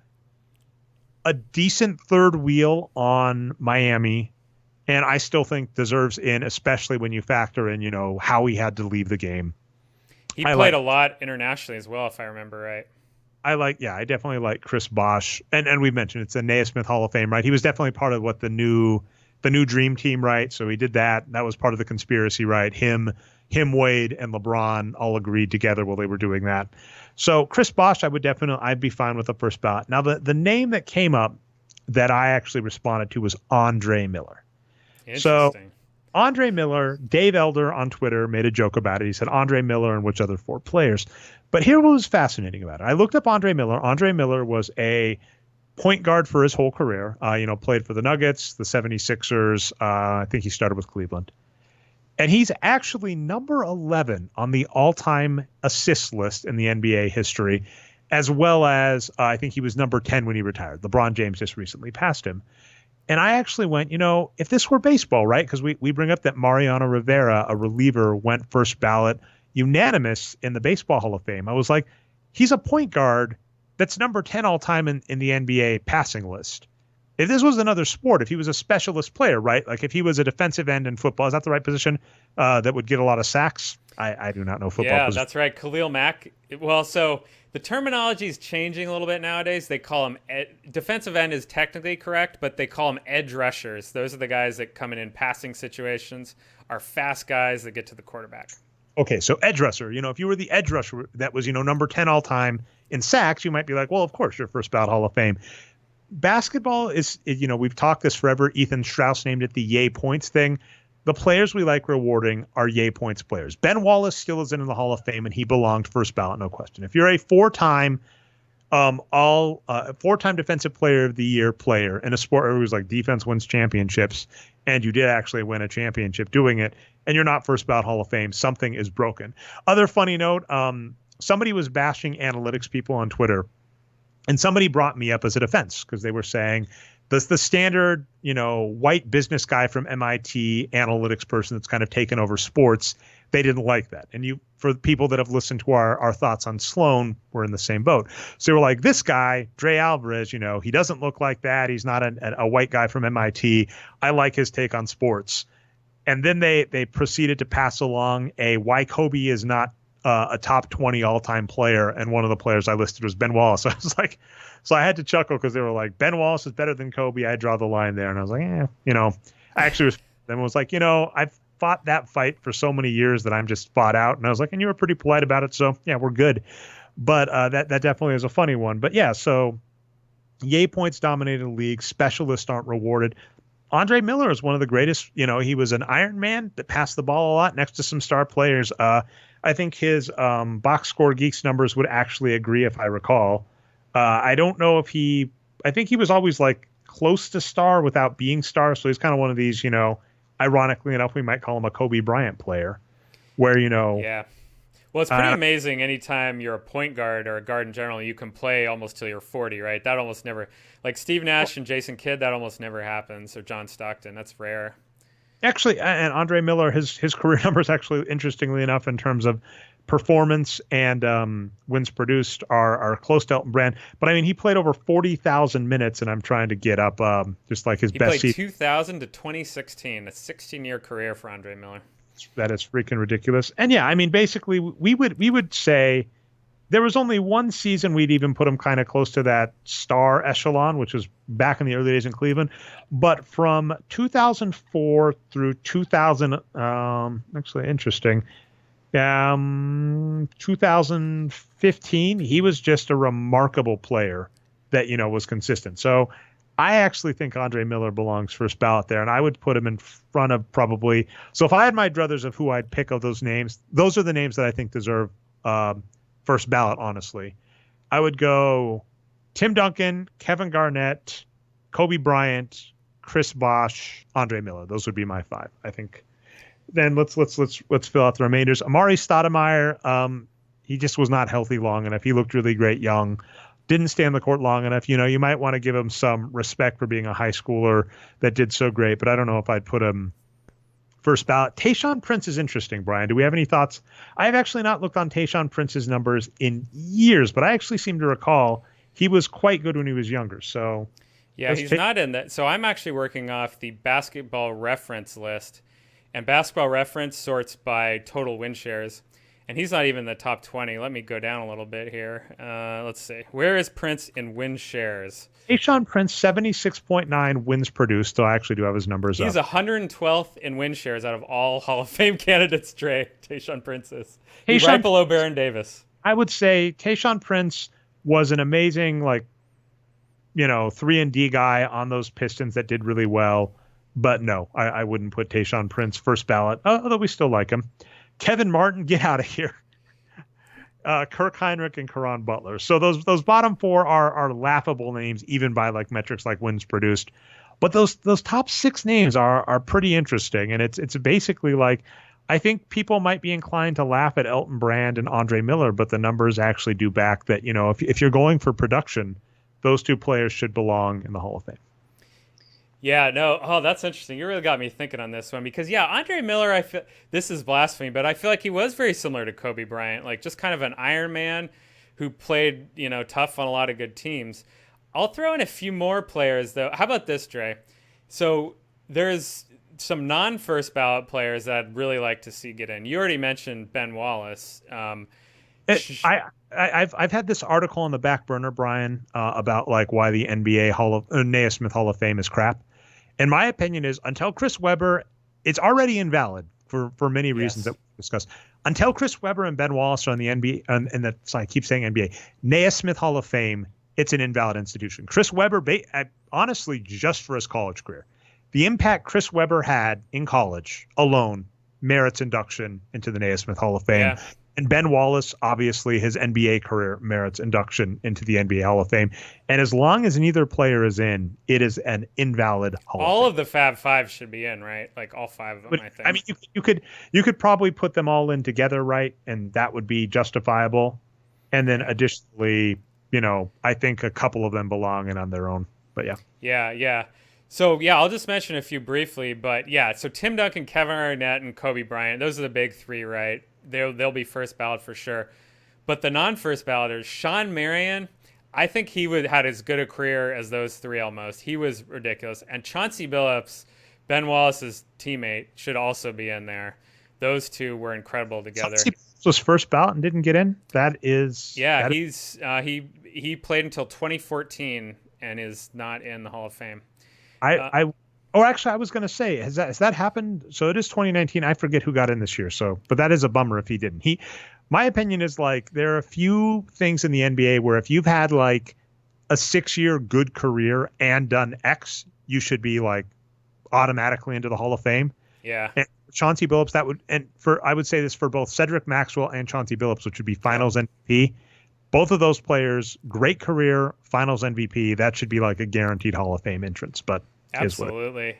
A decent third wheel on Miami. And I still think deserves in, especially when you factor in, how he had to leave the game. He played a lot internationally as well, if I remember right. I definitely like Chris Bosh. And we've mentioned it's a Naismith Hall of Fame, right? He was definitely part of what the new dream team, right? So he did that. That was part of the conspiracy, right? Him, Wade, and LeBron all agreed together while they were doing that. So Chris Bosh, I'd be fine with the first ballot. Now, the name that came up that I actually responded to was Andre Miller. So Andre Miller, Dave Elder on Twitter made a joke about it. He said Andre Miller and which other 4 players. But here what was fascinating about it. I looked up Andre Miller. Andre Miller was a point guard for his whole career. Played for the Nuggets, the 76ers. I think he started with Cleveland. And he's actually number 11 on the all-time assist list in the NBA history, as well as I think he was number 10 when he retired. LeBron James just recently passed him. And I actually went, if this were baseball, right? Because we bring up that Mariano Rivera, a reliever, went first ballot unanimous in the Baseball Hall of Fame. I was like, he's a point guard that's number 10 all time in the NBA passing list. If this was another sport, if he was a specialist player, right? Like if he was a defensive end in football, is that the right position that would get a lot of sacks? I do not know football. Yeah, that's right. Khalil Mack. Well, so the terminology is changing a little bit nowadays. They call him defensive end is technically correct, but they call them edge rushers. Those are the guys that come in passing situations, are fast guys that get to the quarterback. Okay, so edge rusher. If you were the edge rusher that was, number 10 all time in sacks, you might be like, well, of course, you're first ballot Hall of Fame. Basketball is, we've talked this forever. Ethan Strauss named it the yay points thing. The players we like rewarding are yay points players. Ben Wallace still is in the Hall of Fame, and he belonged first ballot, no question. If you're a four-time defensive player of the year player in a sport where it was like defense wins championships, and you did actually win a championship doing it, and you're not first ballot Hall of Fame, something is broken. Other funny note, somebody was bashing analytics people on Twitter, and somebody brought me up as a defense because they were saying the standard, white business guy from MIT analytics person that's kind of taken over sports, they didn't like that. And for people that have listened to our thoughts on Sloan, we're in the same boat. So we're like, this guy, Dre Alvarez, he doesn't look like that. He's not a white guy from MIT. I like his take on sports. And then they proceeded to pass along why Kobe is not a top 20 all-time player. And one of the players I listed was Ben Wallace. So I was like, so I had to chuckle because they were like, Ben Wallace is better than Kobe. I draw the line there. And I was like, I actually was like, I've fought that fight for so many years that I'm just fought out. And I was like, and you were pretty polite about it. So yeah, we're good. But that definitely is a funny one. But yeah, so yay points dominated the league. Specialists aren't rewarded. Andre Miller is one of the greatest. He was an Iron Man that passed the ball a lot next to some star players. I think his box score Geeks numbers would actually agree if I recall. I don't know if I think he was always like close to star without being star. So he's kind of one of these, ironically enough, we might call him a Kobe Bryant player where, Yeah. Well, it's pretty amazing anytime you're a point guard or a guard in general, you can play almost till you're 40, right? That almost never, like Steve Nash and Jason Kidd, that almost never happens. Or John Stockton, that's rare. Actually, and Andre Miller, his career numbers actually, interestingly enough, in terms of performance and wins produced are close to Elton Brand. But I mean, he played over 40,000 minutes, and I'm trying to get up just like his best season. He played 2000 to 2016, a 16-year career for Andre Miller. That is freaking ridiculous. And yeah, I mean, basically, we would say there was only one season we'd even put him kind of close to that star echelon, which was back in the early days in Cleveland. But from 2004 through 2000, actually interesting. 2015, he was just a remarkable player that, was consistent. So I actually think Andre Miller belongs first ballot there, and I would put him in front of probably. So if I had my druthers of who I'd pick of those names, those are the names that I think deserve first ballot, honestly. I would go Tim Duncan, Kevin Garnett, Kobe Bryant, Chris Bosh, Andre Miller. Those would be my 5, I think. Then let's fill out the remainders. Amari Stoudemire, he just was not healthy long enough. He looked really great young. Didn't stay on the court long enough. You might want to give him some respect for being a high schooler that did so great, but I don't know if I'd put him first ballot. Tayshaun Prince is interesting, Brian. Do we have any thoughts? I have actually not looked on Tayshaun Prince's numbers in years, but I actually seem to recall he was quite good when he was younger. So yeah, he's not in that. So I'm actually working off the Basketball Reference list, and Basketball Reference sorts by total win shares. And he's not even in the top 20. Let me go down a little bit here. Let's see. Where is Prince in win shares? Tayshaun Prince, 76.9 wins produced. So I actually do have his numbers He's up. 112th in win shares out of all Hall of Fame candidates, Dre. Tayshaun Prince is. He's right below Baron Davis. I would say Tayshaun Prince was an amazing, 3-and-D guy on those Pistons that did really well. But no, I wouldn't put Tayshaun Prince first ballot, although we still like him. Kevin Martin, get out of here. Kirk Heinrich and Caron Butler. So those bottom 4 are laughable names, even by metrics like wins produced. But those top 6 names are pretty interesting, and it's basically I think people might be inclined to laugh at Elton Brand and Andre Miller, but the numbers actually do back that. If you're going for production, those 2 players should belong in the Hall of Fame. Yeah, no. Oh, that's interesting. You really got me thinking on this one because, Andre Miller, I feel this is blasphemy, but I feel like he was very similar to Kobe Bryant, just kind of an Iron Man who played, tough on a lot of good teams. I'll throw in a few more players, though. How about this, Dre? So there's some non-first ballot players that I'd really like to see get in. You already mentioned Ben Wallace. I've had this article on the back burner, Brian, about why the NBA Naismith Hall of Fame is crap. And my opinion is until Chris Webber, it's already invalid for many reasons that we discussed. Until Chris Webber and Ben Wallace are on the NBA, and that's I keep saying NBA Naismith Hall of Fame, it's an invalid institution. Chris Webber, honestly, just for his college career, the impact Chris Webber had in college alone merits induction into the Naismith Hall of Fame. Yeah. And Ben Wallace, obviously, his NBA career merits induction into the NBA Hall of Fame. And as long as neither player is in, it is an invalid Hall of Fame. All of the Fab Five should be in, right? All 5 of them, I think. I mean, you could probably put them all in together, right? And that would be justifiable. And then additionally, I think a couple of them belong in on their own. But yeah. Yeah. So, I'll just mention a few briefly. But, so Tim Duncan, Kevin Garnett, and Kobe Bryant, those are the big 3, right? They'll be first ballot for sure. But the non-first balloters, Sean Marion, I think he had as good a career as those 3 almost. He was ridiculous. And Chauncey Billups, Ben Wallace's teammate, should also be in there. Those 2 were incredible together. Chauncey was first ballot and didn't get in? That is... Yeah, he played until 2014 and is not in the Hall of Fame. Actually, I was going to say, has that happened? So it is 2019. I forget who got in this year. But that is a bummer if he didn't. My opinion is there are a few things in the NBA where if you've had a 6-year good career and done X, you should be automatically into the Hall of Fame. Yeah. And Chauncey Billups, I would say this for both Cedric Maxwell and Chauncey Billups, which would be Finals MVP. Both of those players, great career, Finals MVP. That should be a guaranteed Hall of Fame entrance. But absolutely.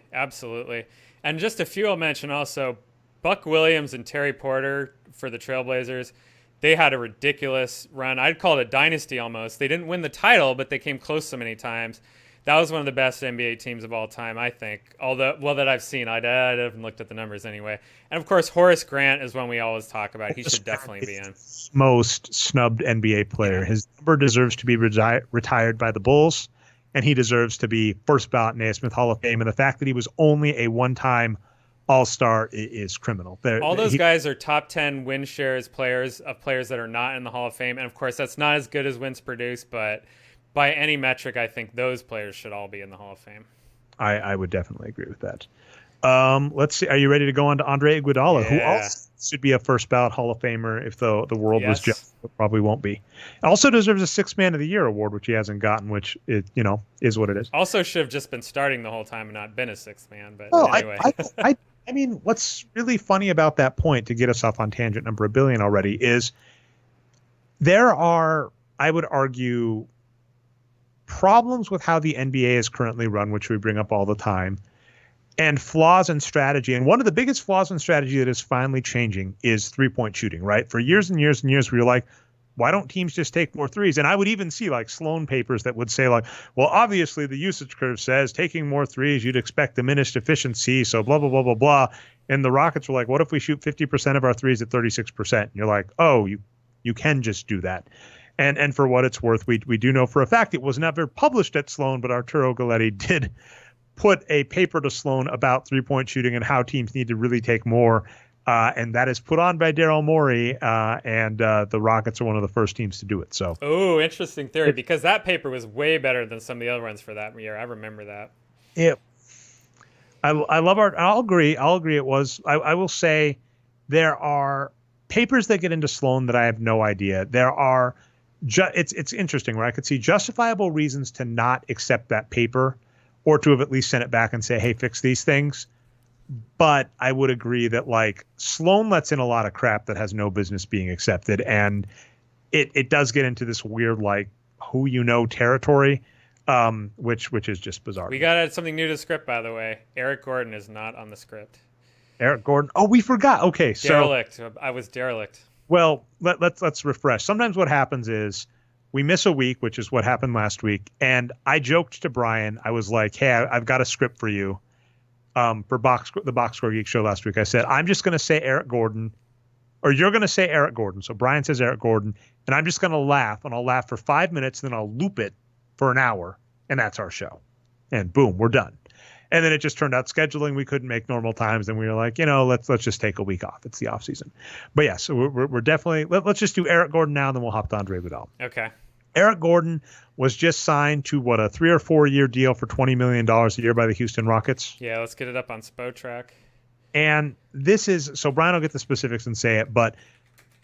And just a few I'll mention also. Buck Williams and Terry Porter for the Trailblazers. They had a ridiculous run. I'd call it a dynasty almost. They didn't win the title, but they came close so many times. That was one of the best NBA teams of all time, I think. That I've seen. I haven't looked at the numbers anyway. And, of course, Horace Grant is one we always talk about. He should definitely be in. Most snubbed NBA player. Yeah. His number deserves to be retired by the Bulls, and he deserves to be first ballot Naismith Hall of Fame. And the fact that he was only a one-time All-Star is criminal. All those guys are top 10 win shares players that are not in the Hall of Fame. And, of course, that's not as good as wins produced, but by any metric, I think those players should all be in the Hall of Fame. I would definitely agree with that. Let's see. Are you ready to go on to Andre Iguodala, who Yeah. also should be a first ballot Hall of Famer if the world was Yes. just, but probably won't be. Also deserves a Sixth Man of the Year award, which he hasn't gotten, which is what it is. Also should have just been starting the whole time and not been a sixth man. But Well, anyway. I mean, what's really funny about that point, to get us off on tangent number a billion already, is there are, I would argue, problems with how the NBA is currently run, which we bring up all the time, and flaws in strategy. And one of the biggest flaws in strategy that is finally changing is three-point shooting, right? For years and years and years, we were like, why don't teams just take more threes? And I would even see like Sloan papers that would say like, well, obviously the usage curve says taking more threes, you'd expect diminished efficiency. So blah, blah, blah, blah, blah. And the Rockets were like, what if we shoot 50% of our threes at 36%? And you're like, oh, you can just do that. And for what it's worth, we do know for a fact it was never published at Sloan, but Arturo Galletti did put a paper to Sloan about three-point shooting and how teams need to really take more. And that is put on by Daryl Morey, and the Rockets are one of the first teams to do it. So, oh, interesting theory, because that paper was way better than some of the other ones for that year. I remember that. Yeah, I love art. I'll agree. It was. I will say there are papers that get into Sloan that I have no idea. There are. It's interesting where I could see justifiable reasons to not accept that paper, or to have at least sent it back and say, hey, fix these things. But I would agree that like Sloan lets in a lot of crap that has no business being accepted. And it does get into this weird, like who territory, which is just bizarre. We got to add something new to the script, by the way. Eric Gordon is not on the script. Eric Gordon. Oh, we forgot. Okay. Derelict. I was derelict. Well, let's refresh. Sometimes what happens is we miss a week, which is what happened last week. And I joked to Brian. I was like, hey, I've got a script for you. For the Boxscore Geek show last week, I said, I'm just going to say Eric Gordon, or you're going to say Eric Gordon. So Brian says Eric Gordon, and I'm just going to laugh, and I'll laugh for 5 minutes, then I'll loop it for an hour, and that's our show. And boom, we're done. And then it just turned out scheduling, we couldn't make normal times, and we were like, let's just take a week off. It's the off season. But yeah, so we're definitely let's just do Eric Gordon now, and then we'll hop to Andre Iguodala. Okay. Eric Gordon was just signed to a 3 or 4 year deal for $20 million a year by the Houston Rockets. Yeah, let's get it up on Spotrac. And this is, so Brian will get the specifics and say it, but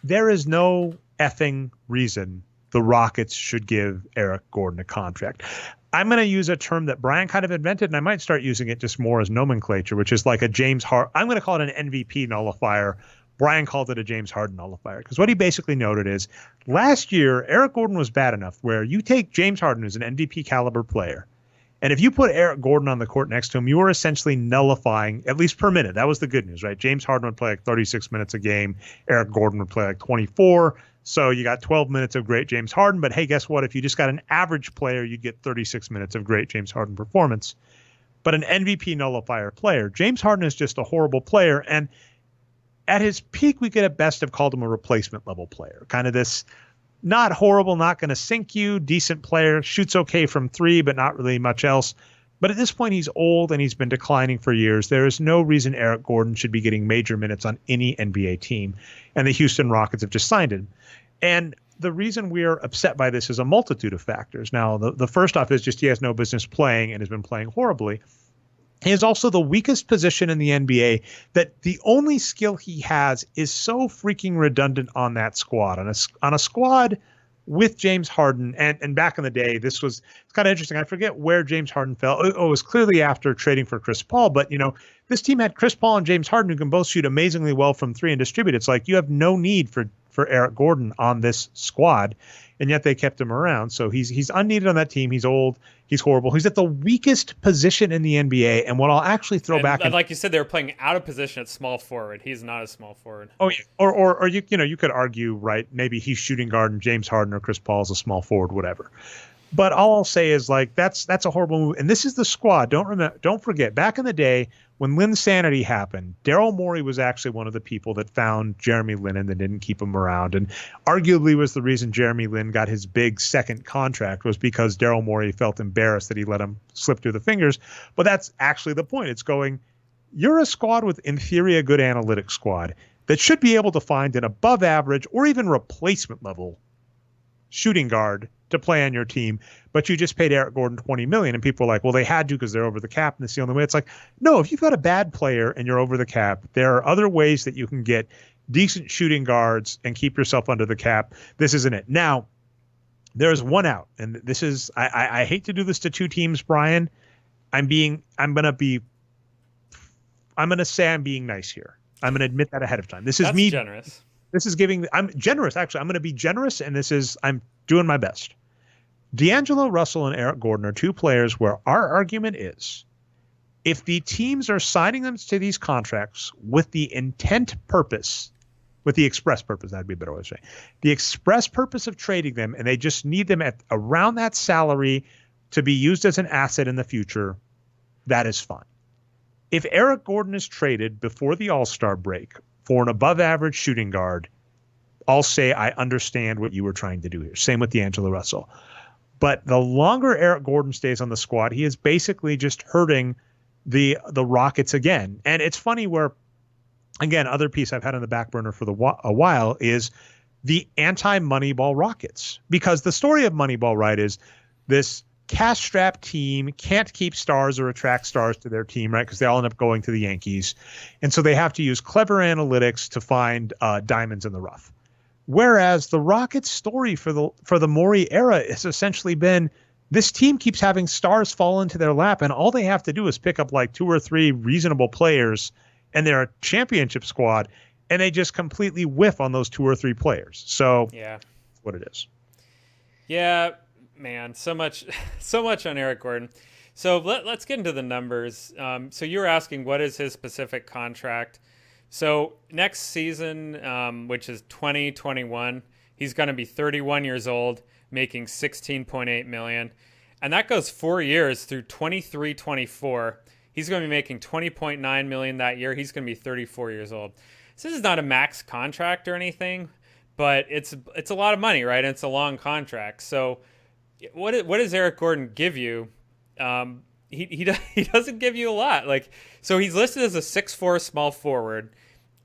there is no effing reason the Rockets should give Eric Gordon a contract. I'm going to use a term that Brian kind of invented, and I might start using it just more as nomenclature, which is like a James Harden. I'm going to call it an MVP nullifier. Brian called it a James Harden nullifier, because what he basically noted is last year, Eric Gordon was bad enough where you take James Harden, who's an MVP caliber player, and if you put Eric Gordon on the court next to him, you were essentially nullifying, at least per minute. That was the good news, right? James Harden would play like 36 minutes a game. Eric Gordon would play like 24. So you got 12 minutes of great James Harden. But hey, guess what? If you just got an average player, you'd get 36 minutes of great James Harden performance. But an MVP nullifier player, James Harden is just a horrible player. And at his peak, we could at best have called him a replacement level player. Kind of this not horrible, not going to sink you, decent player, shoots okay from three, but not really much else. But at this point, he's old and he's been declining for years. There is no reason Eric Gordon should be getting major minutes on any NBA team. And the Houston Rockets have just signed him. And the reason we're upset by this is a multitude of factors. Now, the first off is just he has no business playing and has been playing horribly. He is also the weakest position in the NBA, that the only skill he has is so freaking redundant on that squad. On a squad with James Harden, and back in the day, it's kind of interesting. I forget where James Harden fell. It was clearly after trading for Chris Paul, but this team had Chris Paul and James Harden who can both shoot amazingly well from three and distribute. It's like you have no need for Eric Gordon on this squad, and yet they kept him around. So he's unneeded on that team. He's old. He's horrible. He's at the weakest position in the NBA. And what I'll actually throw back, like you said, they were playing out of position at small forward. He's not a small forward. Oh yeah, or you could argue, right? Maybe he's shooting guard and James Harden or Chris Paul is a small forward, whatever. But all I'll say is like that's a horrible move. And this is the squad. Don't forget, back in the day when Linsanity happened, Daryl Morey was actually one of the people that found Jeremy Lin and then didn't keep him around. And arguably was the reason Jeremy Lin got his big second contract was because Daryl Morey felt embarrassed that he let him slip through the fingers. But that's actually the point. It's going, you're a squad with, in theory, a good analytics squad that should be able to find an above average or even replacement level shooting guard to play on your team, but you just paid Eric Gordon $20 million, and people are like, well, they had to because they're over the cap, and it's the only way. It's like, no, if you've got a bad player and you're over the cap, there are other ways that you can get decent shooting guards and keep yourself under the cap. This isn't it. Now, there's one out, and this is I hate to do this to two teams, Brian. I'm gonna say I'm being nice here. I'm gonna admit that ahead of time. That's me generous. This is I'm generous, actually. I'm gonna be generous, and I'm doing my best. D'Angelo Russell and Eric Gordon are two players where our argument is, if the teams are signing them to these contracts with the express purpose, that'd be a better way to say, the express purpose of trading them, and they just need them at around that salary to be used as an asset in the future, that is fine. If Eric Gordon is traded before the All-Star break for an above-average shooting guard, I'll say I understand what you were trying to do here. Same with D'Angelo Russell. But the longer Eric Gordon stays on the squad, he is basically just hurting the Rockets again. And it's funny where, again, other piece I've had on the back burner for a while is the anti-Moneyball Rockets. Because the story of Moneyball, right, is this cash-strapped team can't keep stars or attract stars to their team, right, because they all end up going to the Yankees. And so they have to use clever analytics to find diamonds in the rough. Whereas the Rockets' story for the Morey era has essentially been, this team keeps having stars fall into their lap, and all they have to do is pick up like 2 or 3 reasonable players, and they're a championship squad, and they just completely whiff on those 2 or 3 players. So yeah, that's what it is. Yeah, man, so much on Eric Gordon. So let's get into the numbers. So you were asking, what is his specific contract? So next season, which is 2021, he's going to be 31 years old, making $16.8 million. And that goes 4 years through 23-24. He's going to be making $20.9 million that year. He's going to be 34 years old. So this is not a max contract or anything, but it's a lot of money, right? And it's a long contract. So what does Eric Gordon give you? He doesn't give you a lot. Like, so he's listed as a 6'4" small forward,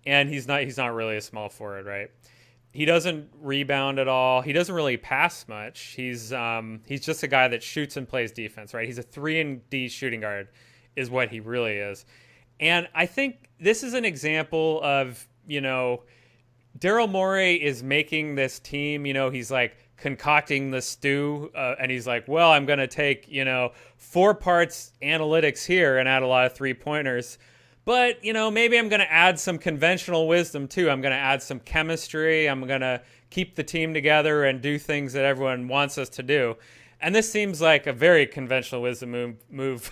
and he's not really a small forward, right? He doesn't rebound at all. He doesn't really pass much. He's just a guy that shoots and plays defense, right? He's a 3-and-D shooting guard is what he really is. And I think this is an example of, Daryl Morey is making this team, he's like concocting the stew, and he's like, well, I'm going to take, 4 parts analytics here and add a lot of 3-pointers. But, maybe I'm going to add some conventional wisdom too. I'm going to add some chemistry. I'm going to keep the team together and do things that everyone wants us to do. And this seems like a very conventional wisdom move,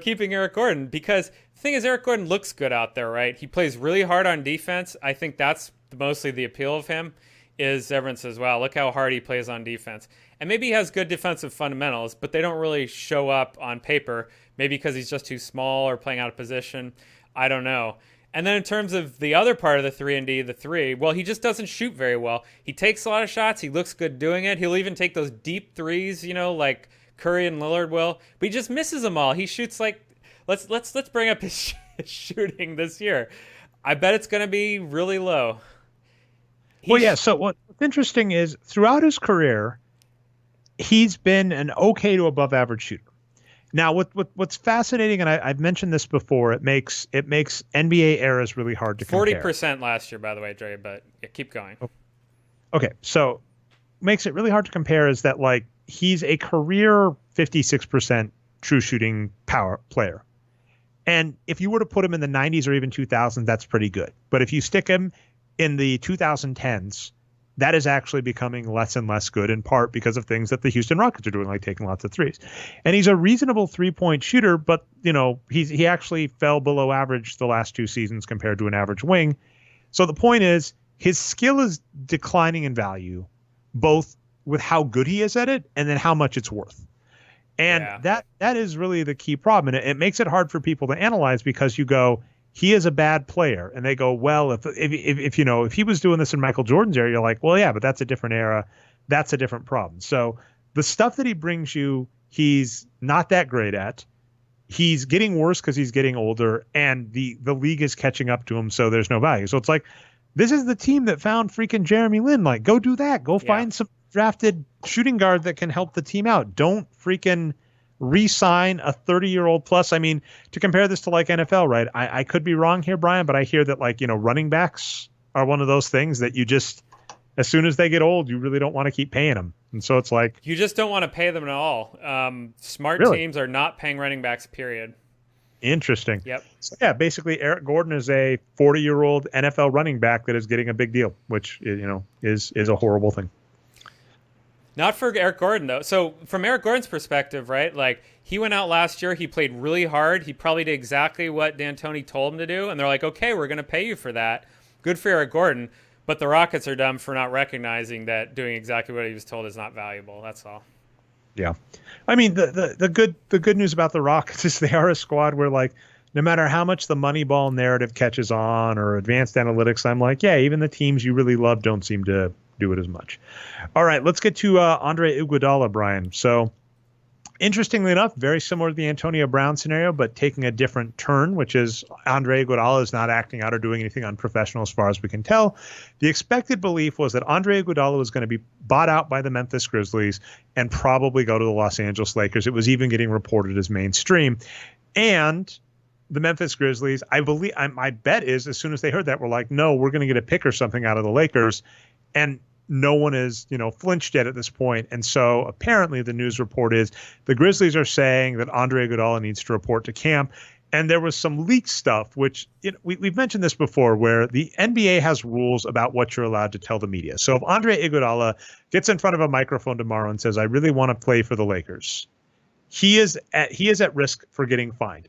keeping Eric Gordon, because the thing is, Eric Gordon looks good out there, right? He plays really hard on defense. I think that's mostly the appeal of him, is everyone says, wow, look how hard he plays on defense. And maybe he has good defensive fundamentals, but they don't really show up on paper, maybe because he's just too small or playing out of position. I don't know. And then in terms of the other part of the 3-and-D, the 3, well, he just doesn't shoot very well. He takes a lot of shots. He looks good doing it. He'll even take those deep threes, like Curry and Lillard will, but he just misses them all. He shoots like, let's bring up his shooting this year. I bet it's going to be really low. So what's interesting is throughout his career, he's been an okay to above average shooter. Now, what's fascinating, and I've mentioned this before, it makes NBA eras really hard to compare. 40% last year, by the way, Dre, but yeah, keep going. Okay, so makes it really hard to compare is that, like, he's a career 56% true shooting power player. And if you were to put him in the 90s or even 2000s, that's pretty good. But if you stick him in the 2010s, that is actually becoming less and less good, in part because of things that the Houston Rockets are doing, like taking lots of threes. And he's a reasonable 3-point shooter, but he actually fell below average the last 2 seasons compared to an average wing. So the point is, his skill is declining in value, both with how good he is at it and then how much it's worth. And that is really the key problem. And it makes it hard for people to analyze, because you go, he is a bad player. And they go, well, if he was doing this in Michael Jordan's era, you're like, well, yeah, but that's a different era. That's a different problem. So the stuff that he brings you, he's not that great at. He's getting worse because he's getting older, and the league is catching up to him. So there's no value. So it's like, this is the team that found freaking Jeremy Lin. Like, go do that. Go find drafted shooting guard that can help the team out. Don't freaking re-sign a 30-year-old plus. I mean, to compare this to like NFL, right? I could be wrong here, Brian, but I hear that like, running backs are one of those things that you just, as soon as they get old, you really don't want to keep paying them. And so it's like, you just don't want to pay them at all. Smart teams are not paying running backs, period. Interesting. Yep. So yeah, basically Eric Gordon is a 40-year-old NFL running back that is getting a big deal, which, is a horrible thing. Not for Eric Gordon, though. So from Eric Gordon's perspective, right, like he went out last year, he played really hard. He probably did exactly what D'Antoni told him to do. And they're like, okay, we're going to pay you for that. Good for Eric Gordon. But the Rockets are dumb for not recognizing that doing exactly what he was told is not valuable. That's all. Yeah. I mean, the good news about the Rockets is they are a squad where, like, no matter how much the Moneyball narrative catches on or advanced analytics, I'm like, yeah, even the teams you really love don't seem to do it as much. All right, let's get to Andre Iguodala, Brian. So, interestingly enough, very similar to the Antonio Brown scenario, but taking a different turn, which is Andre Iguodala is not acting out or doing anything unprofessional as far as we can tell. The expected belief was that Andre Iguodala was going to be bought out by the Memphis Grizzlies and probably go to the Los Angeles Lakers. It was even getting reported as mainstream. And the Memphis Grizzlies, I believe, my bet is as soon as they heard that, we're like, no, we're going to get a pick or something out of the Lakers. And no one is, flinched yet at this point. And so apparently the news report is the Grizzlies are saying that Andre Iguodala needs to report to camp. And there was some leaked stuff, which we've mentioned this before, where the NBA has rules about what you're allowed to tell the media. So if Andre Iguodala gets in front of a microphone tomorrow and says, I really want to play for the Lakers, he is at risk for getting fined.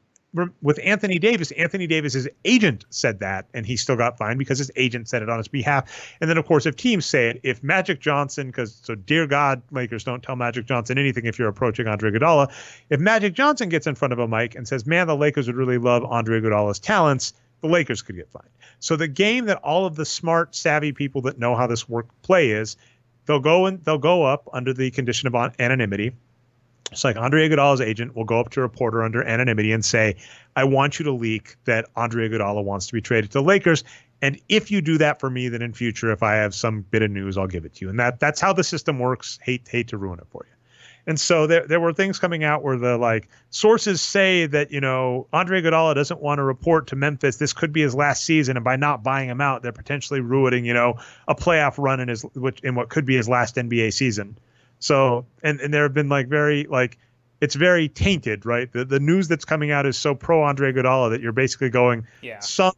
With Anthony Davis's agent said that, and he still got fined because his agent said it on his behalf. And then, of course, if teams say it, if Magic Johnson, dear God, Lakers, don't tell Magic Johnson anything if you're approaching Andre Iguodala. If Magic Johnson gets in front of a mic and says, man, the Lakers would really love Andre Iguodala's talents, the Lakers could get fined. So the game that all of the smart, savvy people that know how this work play is, they'll go up under the condition of anonymity. It's like Andre Iguodala's agent will go up to a reporter under anonymity and say, I want you to leak that Andre Iguodala wants to be traded to the Lakers. And if you do that for me, then in future, if I have some bit of news, I'll give it to you. And that's how the system works. Hate to ruin it for you. And so there were things coming out where the sources say that, Andre Iguodala doesn't want to report to Memphis. This could be his last season. And by not buying him out, they're potentially ruining, a playoff run in what could be his last NBA season. So, and there have been it's very tainted, right? The news that's coming out is so pro Andre Iguodala that you're basically going, some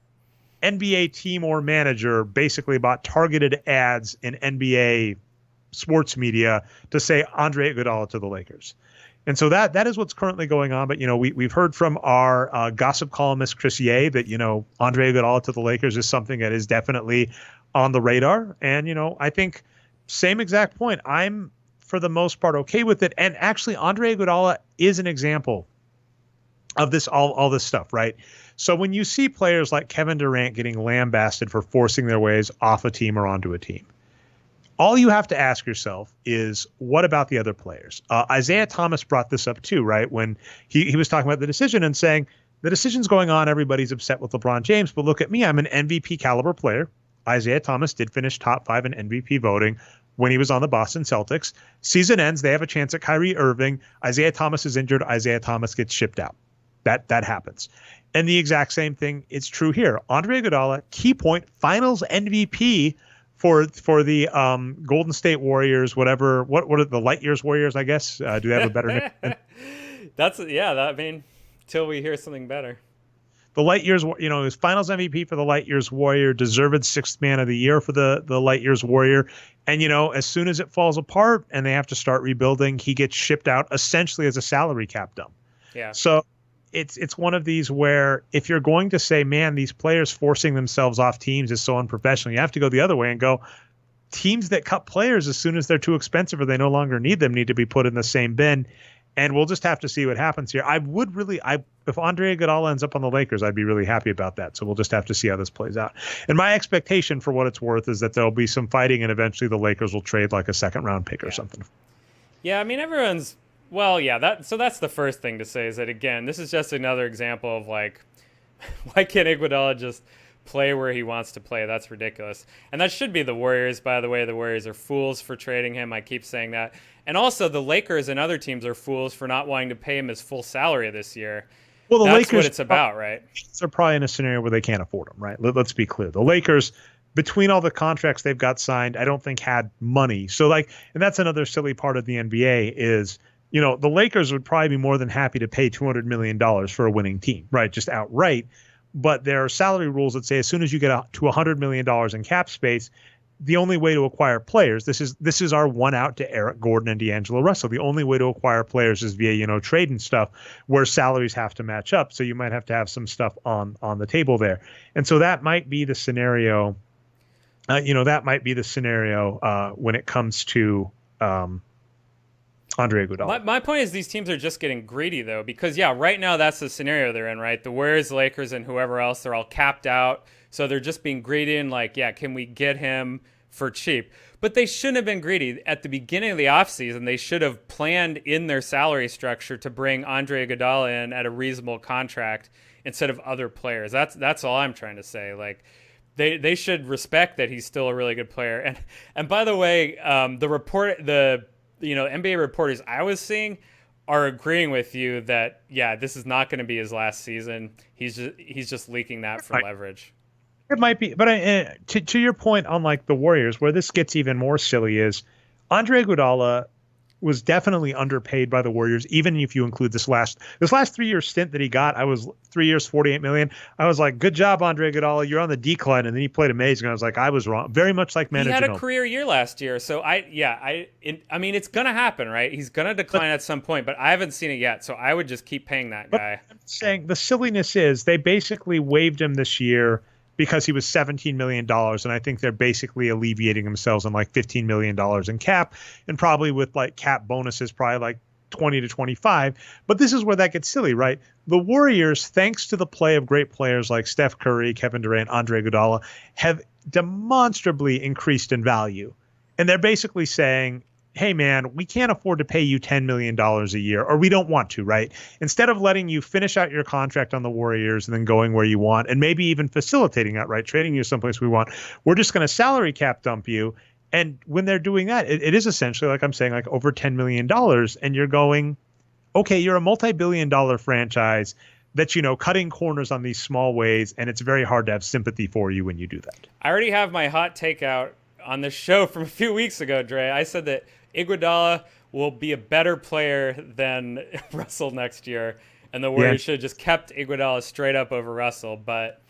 NBA team or manager basically bought targeted ads in NBA sports media to say Andre Iguodala to the Lakers. And so that is what's currently going on. But, we've heard from our gossip columnist, Chris Ye, that, Andre Iguodala to the Lakers is something that is definitely on the radar. And, I think same exact point. I'm, for the most part, okay with it. And actually, Andre Iguodala is an example of this, all this stuff, right? So when you see players like Kevin Durant getting lambasted for forcing their ways off a team or onto a team, all you have to ask yourself is, what about the other players? Isaiah Thomas brought this up too, right? When he was talking about the decision and saying, the decision's going on, everybody's upset with LeBron James, but look at me, I'm an MVP caliber player. Isaiah Thomas did finish top 5 in MVP voting when he was on the Boston Celtics. Season ends, they have a chance at Kyrie Irving. Isaiah Thomas is injured. Isaiah Thomas gets shipped out. That happens. And the exact same thing is true here. Andre Iguodala, key point, finals MVP for the Golden State Warriors, whatever. What are the Light Years Warriors, I guess? Do they have a better name? Till we hear something better. The Light Years, he was finals MVP for the Light Years Warrior, deserved 6th man of the year for the Light Years Warrior. And, as soon as it falls apart and they have to start rebuilding, he gets shipped out essentially as a salary cap dump. Yeah. So it's one of these where if you're going to say, man, these players forcing themselves off teams is so unprofessional, you have to go the other way and go, teams that cut players as soon as they're too expensive or they no longer need them need to be put in the same bin. And we'll just have to see what happens here. If Andre Iguodala ends up on the Lakers, I'd be really happy about that. So we'll just have to see how this plays out. And my expectation, for what it's worth, is that there'll be some fighting and eventually the Lakers will trade like a 2nd-round pick or something. Yeah, I mean, everyone's, so that's the first thing to say is that, again, this is just another example of why can't Iguodala just play where he wants to play. That's ridiculous. And that should be the Warriors, by the way. The Warriors are fools for trading him. I keep saying that. And also the Lakers and other teams are fools for not wanting to pay him his full salary this year. Well, the That's Lakers, what it's about, right? They're probably in a scenario where they can't afford him, right? Let's be clear. The Lakers, between all the contracts they've got signed, I don't think had money. So and that's another silly part of the NBA is, the Lakers would probably be more than happy to pay $200 million for a winning team, right? Just outright. But there are salary rules that say as soon as you get to $100 million in cap space, the only way to acquire players, this is our one out to Eric Gordon and D'Angelo Russell. The only way to acquire players is via, trade and stuff where salaries have to match up. So you might have to have some stuff on the table there. And so that might be the scenario, when it comes to Andre Iguodala. My point is these teams are just getting greedy, though, because, right now that's the scenario they're in, right? The Warriors, Lakers, and whoever else, they're all capped out. So they're just being greedy and can we get him for cheap? But they shouldn't have been greedy. At the beginning of the offseason, they should have planned in their salary structure to bring Andre Iguodala in at a reasonable contract instead of other players. That's all I'm trying to say. They should respect that he's still a really good player. And by the way, the NBA reporters I was seeing are agreeing with you that this is not going to be his last season. He's just leaking that for leverage. It might be, but to your point on the Warriors, where this gets even more silly is Andre Iguodala was definitely underpaid by the Warriors, even if you include this last 3-year stint that he got. I was 3 years, $48 million. I was like, good job, Andre Iguodala. You're on the decline, and then he played amazing. I was like, I was wrong. Very much like Manu Ginobili. He had a career year last year, so it's gonna happen, right? He's gonna decline at some point, but I haven't seen it yet, so I would just keep paying that guy. I'm saying the silliness is they basically waived him this year because he was $17 million, and I think they're basically alleviating themselves on $15 million in cap, and probably with cap bonuses, probably 20 to 25. But this is where that gets silly, right? The Warriors, thanks to the play of great players like Steph Curry, Kevin Durant, Andre Iguodala, have demonstrably increased in value. And they're basically saying, hey, man, we can't afford to pay you $10 million a year, or we don't want to, right? Instead of letting you finish out your contract on the Warriors and then going where you want, and maybe even facilitating that, right? Trading you someplace we want, we're just going to salary cap dump you. And when they're doing that, it is essentially, like I'm saying, over $10 million. And you're going, okay, you're a multi-billion-dollar franchise that's, cutting corners on these small ways, and it's very hard to have sympathy for you when you do that. I already have my hot take out on the show from a few weeks ago, Dre. I said that Iguodala will be a better player than Russell next year, and the Warriors should have just kept Iguodala straight up over Russell. But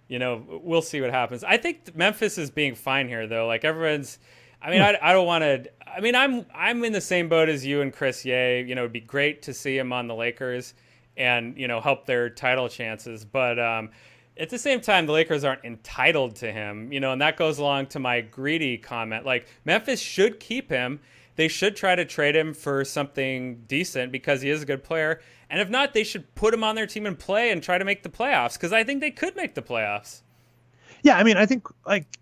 we'll see what happens. I think Memphis is being fine here, though. Everyone's. I don't want to. I'm in the same boat as you and Chris Ye. It'd be great to see him on the Lakers, and help their title chances. But at the same time, the Lakers aren't entitled to him. And that goes along to my greedy comment. Memphis should keep him. They should try to trade him for something decent because he is a good player. And if not, they should put him on their team and play and try to make the playoffs, because I think they could make the playoffs. Yeah, I think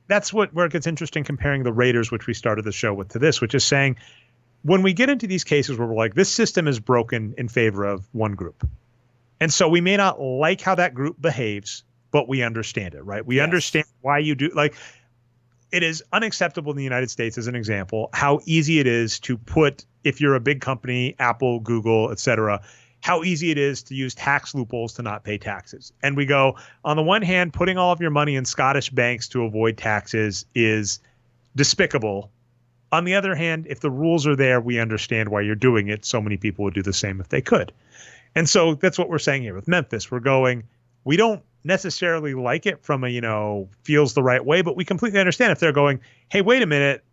that's where it gets interesting comparing the Raiders, which we started the show with, to this, which is saying when we get into these cases where we're this system is broken in favor of one group. And so we may not like how that group behaves, but we understand it, right? We understand why you do it is unacceptable in the United States, as an example, how easy it is to put, if you're a big company, Apple, Google, et cetera, how easy it is to use tax loopholes to not pay taxes. And we go, on the one hand, putting all of your money in Scottish banks to avoid taxes is despicable. On the other hand, if the rules are there, we understand why you're doing it. So many people would do the same if they could. And so that's what we're saying here with Memphis. We're going, we don't necessarily like it from a, feels the right way, but we completely understand if they're going, hey, wait a minute,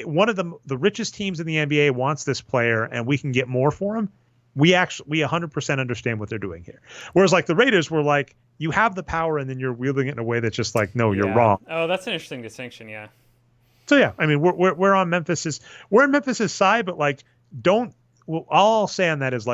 one of the richest teams in the NBA wants this player and we can get more for him. We 100% understand what they're doing here. Whereas the Raiders were you have the power and then you're wielding it in a way that's just no, you're wrong. Oh, that's an interesting distinction. Yeah. So yeah, we're on we're on Memphis's side, but don't, all I'll say on that is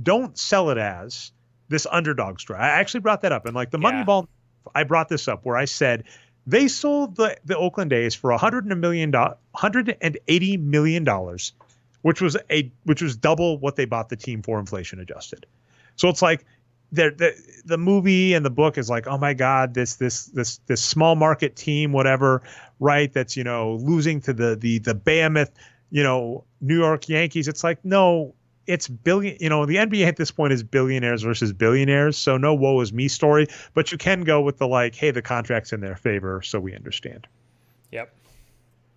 don't sell it as this underdog story. I actually brought that up, and the Moneyball, I brought this up where I said they sold the Oakland A's for $180 million, which was double what they bought the team for, inflation adjusted. So it's the movie and the book is like, oh my God, this small market team, whatever, right? That's, losing to the behemoth, New York Yankees. It's like, no, it's billion, the NBA at this point is billionaires versus billionaires. So no woe is me story, but you can go with the like, hey, the contract's in their favor. So we understand. Yep.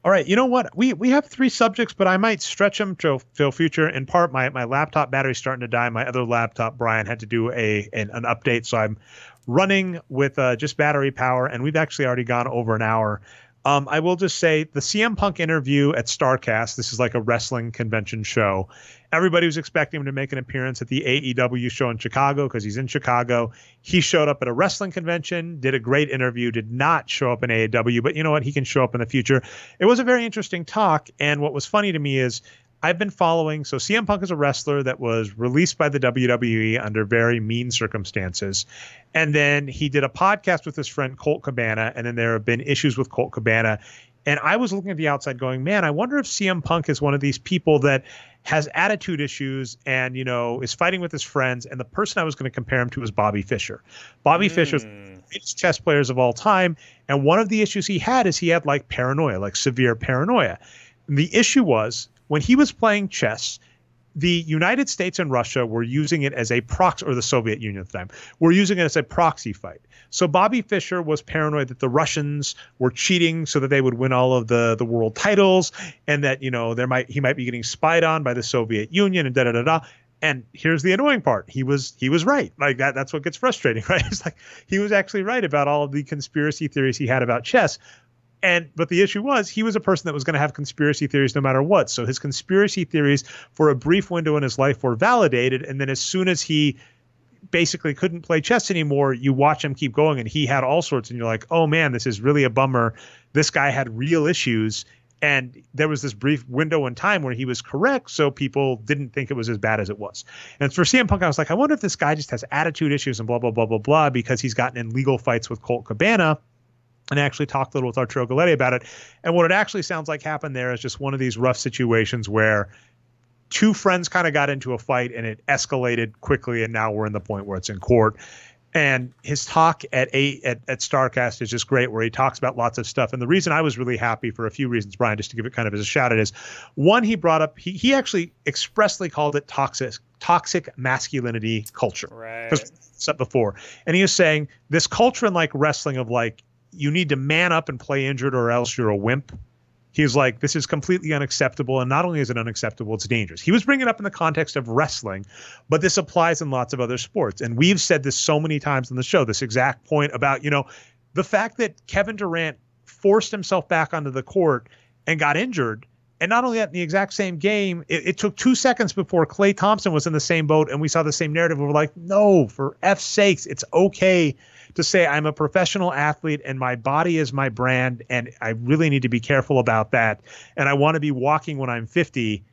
All right. You know what? We have 3 subjects, but I might stretch them to future. In part, my laptop battery's starting to die. My other laptop, Brian, had to do an update. So I'm running with just battery power, and we've actually already gone over an hour. I will just say the CM Punk interview at Starrcast, this is like a wrestling convention show. Everybody was expecting him to make an appearance at the AEW show in Chicago because he's in Chicago. He showed up at a wrestling convention, did a great interview, did not show up in AEW, but you know what? He can show up in the future. It was a very interesting talk. And what was funny to me is I've been following. So CM Punk is a wrestler that was released by the WWE under very mean circumstances. And then he did a podcast with his friend Colt Cabana. And then there have been issues with Colt Cabana. And I was looking at the outside going, man, I wonder if CM Punk is one of these people that has attitude issues and, is fighting with his friends. And the person I was going to compare him to is Bobby Fischer. Bobby Fischer's one of the greatest chess players of all time. And one of the issues he had is he had like paranoia, like severe paranoia. And the issue was when he was playing chess, the United States and Russia were using it as a proxy, or the Soviet Union at the time, were using it as a proxy fight. So Bobby Fischer was paranoid that the Russians were cheating so that they would win all of the world titles, and that he might be getting spied on by the Soviet Union and da da da da. And here's the annoying part: he was right. Like that's what gets frustrating, right? It's like he was actually right about all of the conspiracy theories he had about chess. But the issue was he was a person that was going to have conspiracy theories no matter what. So his conspiracy theories for a brief window in his life were validated. And then as soon as he basically couldn't play chess anymore, you watch him keep going and he had all sorts. And you're like, oh, man, this is really a bummer. This guy had real issues. And there was this brief window in time where he was correct. So people didn't think it was as bad as it was. And for CM Punk, I was like, I wonder if this guy just has attitude issues and blah, blah, blah, blah, blah, because he's gotten in legal fights with Colt Cabana. And I actually talked a little with Arturo Galletti about it. And what it actually sounds like happened there is just one of these rough situations where 2 friends kind of got into a fight and it escalated quickly. And now we're in the point where it's in court. And his talk at Starrcast is just great, where he talks about lots of stuff. And the reason I was really happy for a few reasons, Brian, just to give it kind of as a shout out, is one, he brought up, he actually expressly called it toxic masculinity culture. Right. Because we said before. And he was saying this culture in like wrestling of like, you need to man up and play injured or else you're a wimp. He's like, this is completely unacceptable. And not only is it unacceptable, it's dangerous. He was bringing it up in the context of wrestling, but this applies in lots of other sports. And we've said this so many times on the show, this exact point about, the fact that Kevin Durant forced himself back onto the court and got injured. And not only that, in the exact same game, it took 2 seconds before Klay Thompson was in the same boat. And we saw the same narrative. We're like, no, for F's sakes, it's okay to say I'm a professional athlete and my body is my brand. And I really need to be careful about that. And I want to be walking when I'm 50.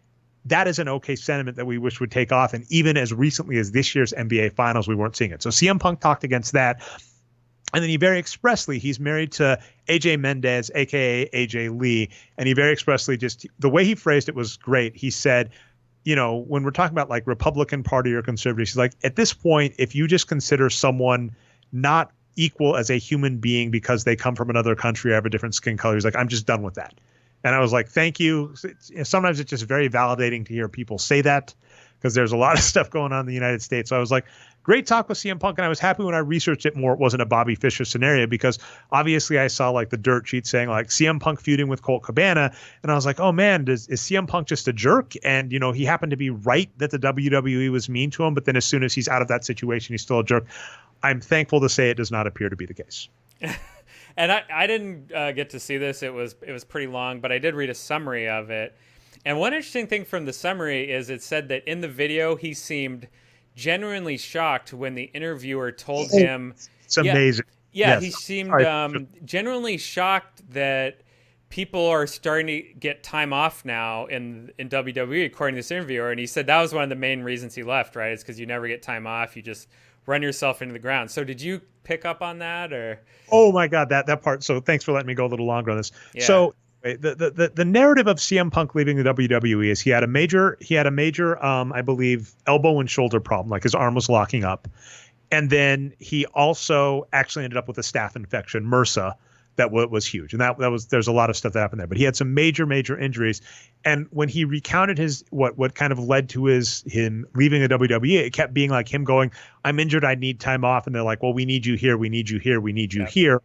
That is an okay sentiment that we wish would take off. And even as recently as this year's NBA Finals, we weren't seeing it. So CM Punk talked against that. And then he very expressly, he's married to AJ Mendez, a.k.a. AJ Lee. And he very expressly just, the way he phrased it was great. He said, when we're talking about like Republican Party or conservatives, he's like, at this point, if you just consider someone not equal as a human being because they come from another country or have a different skin color, he's like, I'm just done with that. And I was like, thank you. Sometimes it's just very validating to hear people say that, because there's a lot of stuff going on in the United States. So I was like, great talk with CM Punk. And I was happy when I researched it more, it wasn't a Bobby Fischer scenario, because obviously I saw like the dirt sheet saying like CM Punk feuding with Colt Cabana. And I was like, oh man, is CM Punk just a jerk? And, he happened to be right that the WWE was mean to him. But then as soon as he's out of that situation, he's still a jerk. I'm thankful to say it does not appear to be the case. And I didn't get to see this. It was pretty long, but I did read a summary of it. And one interesting thing from the summary is it said that in the video, he seemed genuinely shocked when the interviewer told him. It's amazing. Yeah, yes. He seemed genuinely shocked that people are starting to get time off now in WWE, according to this interviewer. And he said that was one of the main reasons he left, right? It's because you never get time off. You just run yourself into the ground. So did you pick up on that, or? Oh my God, that part. So thanks for letting me go a little longer on this. Yeah. So the narrative of CM Punk leaving the WWE is he had a major, I believe, elbow and shoulder problem, like his arm was locking up. And then he also actually ended up with a staph infection, MRSA, that was huge. And there's a lot of stuff that happened there. But he had some major injuries. And when he recounted his what kind of led to him leaving the WWE, it kept being like him going, I'm injured, I need time off. And they're like, well, we need you here, we need you here, we need you here.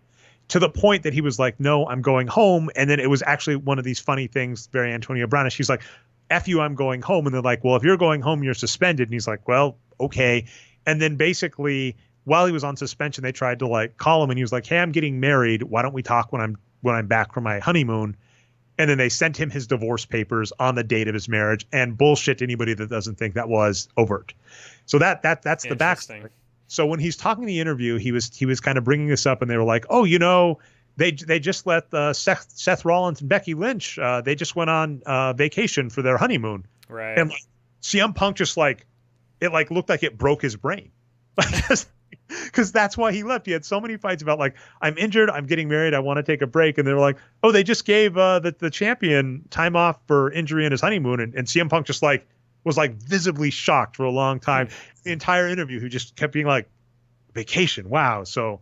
To the point that he was like, no, I'm going home. And then it was actually one of these funny things, very Antonio Brownish. He's like, F you, I'm going home. And they're like, well, if you're going home, you're suspended. And he's like, well, okay. And then basically, while he was on suspension, they tried to like call him, and he was like, hey, I'm getting married. Why don't we talk when I'm back from my honeymoon? And then they sent him his divorce papers on the date of his marriage, and bullshit to anybody that doesn't think that was overt. So that's the backstory. So when he's talking in the interview, he was kind of bringing this up, and they were like, oh, they just let Seth Rollins and Becky Lynch, they just went on vacation for their honeymoon. Right. And like, CM Punk just like, it like looked like it broke his brain. Because that's why he left. He had so many fights about like, I'm injured, I'm getting married, I want to take a break. And they're like, oh, they just gave the champion time off for injury in his honeymoon. And CM Punk just like was like visibly shocked for a long time. The entire interview, he just kept being like, vacation, wow. So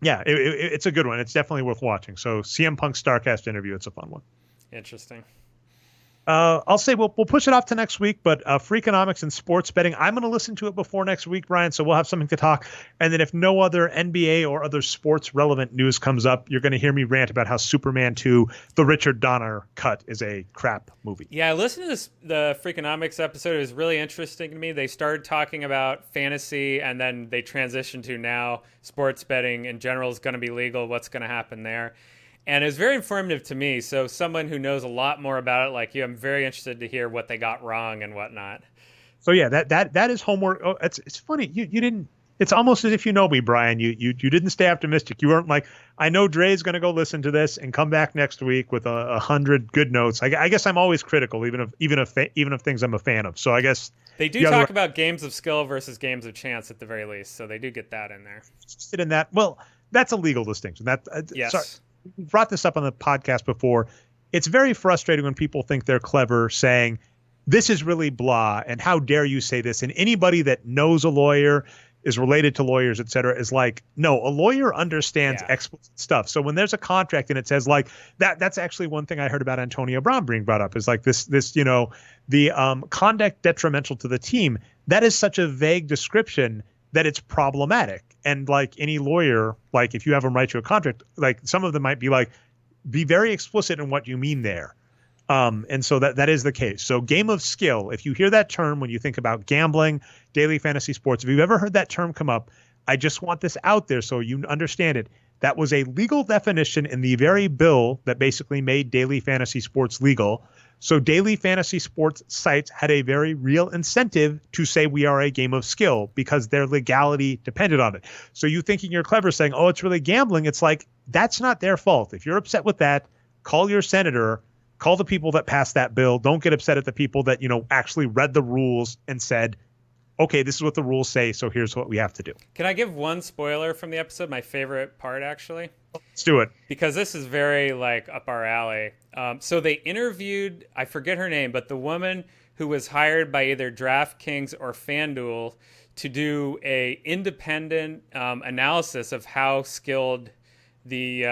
yeah, it's a good one. It's definitely worth watching. So CM Punk Starrcast interview, it's a fun one. Interesting. I'll say we'll push it off to next week, but Freakonomics and sports betting, I'm going to listen to it before next week, Brian, so we'll have something to talk. And then if no other NBA or other sports relevant news comes up, you're going to hear me rant about how Superman 2, the Richard Donner cut, is a crap movie. Yeah, I listened to the Freakonomics episode. It was really interesting to me. They started talking about fantasy, and then they transitioned to now sports betting in general is going to be legal. What's going to happen there? And it was very informative to me. So someone who knows a lot more about it, like you, I'm very interested to hear what they got wrong and whatnot. So yeah, that is homework. Oh, it's funny. You didn't. It's almost as if you know me, Brian. You didn't stay optimistic. You weren't like, I know Dre's going to go listen to this and come back next week with 100 good notes. I guess I'm always critical, even of things I'm a fan of. So I guess they do talk about games of skill versus games of chance at the very least. So they do get that in there. Interested in that? Well, that's a legal distinction. Yes. Sorry. We brought this up on the podcast before. It's very frustrating when people think they're clever saying, this is really blah, and how dare you say this? And anybody that knows a lawyer, is related to lawyers, et cetera, is like, no, a lawyer understands explicit stuff. So when there's a contract and it says like that's actually one thing I heard about Antonio Brown being brought up is like this, the conduct detrimental to the team. That is such a vague description that it's problematic. And like any lawyer, like if you have them write you a contract, like some of them might be like, be very explicit in what you mean there. And so that is the case. So game of skill, if you hear that term when you think about gambling, daily fantasy sports, if you've ever heard that term come up, I just want this out there so you understand it. That was a legal definition in the very bill that basically made daily fantasy sports legal. So daily fantasy sports sites had a very real incentive to say we are a game of skill because their legality depended on it. So you thinking you're clever saying, oh, it's really gambling. It's like, that's not their fault. If you're upset with that, call your senator, call the people that passed that bill. Don't get upset at the people that, actually read the rules and said, okay, this is what the rules say, so here's what we have to do. Can I give one spoiler from the episode? My favorite part, actually. Let's do it. Because this is very, up our alley. So they interviewed, I forget her name, but the woman who was hired by either DraftKings or FanDuel to do a independent analysis of how skilled the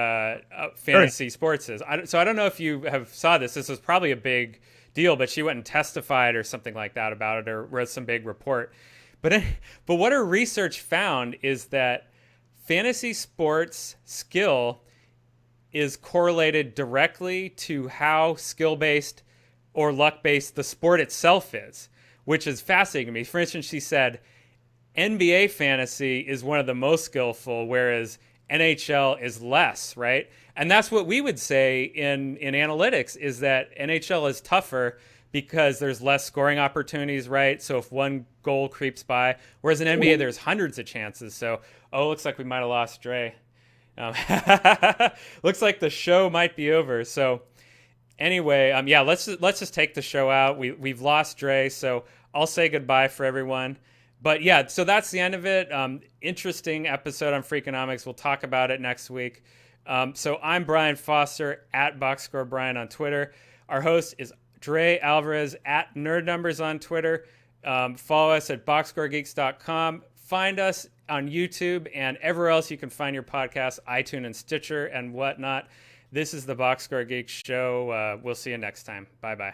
fantasy sports is. So I don't know if you have saw this. This was probably a big deal, but she went and testified or something like that about it, or wrote some big report. But what her research found is that fantasy sports skill is correlated directly to how skill-based or luck-based the sport itself is, which is fascinating to me. For instance, she said NBA fantasy is one of the most skillful, whereas NHL is less, right? And that's what we would say in analytics, is that NHL is tougher because there's less scoring opportunities, right? So if one goal creeps by, whereas in NBA, there's hundreds of chances. So, looks like we might have lost Dre. Looks like the show might be over. So anyway, let's just take the show out. We've lost Dre, so I'll say goodbye for everyone. But yeah, so that's the end of it. Interesting episode on Freakonomics. We'll talk about it next week. So I'm Brian Foster at Boxscore Brian on Twitter. Our host is Dre Alvarez at Nerd Numbers on Twitter. Follow us at boxscoregeeks.com. Find us on YouTube and everywhere else you can find your podcast, iTunes and Stitcher and whatnot. This is the Boxscore Geeks Show. We'll see you next time. Bye-bye.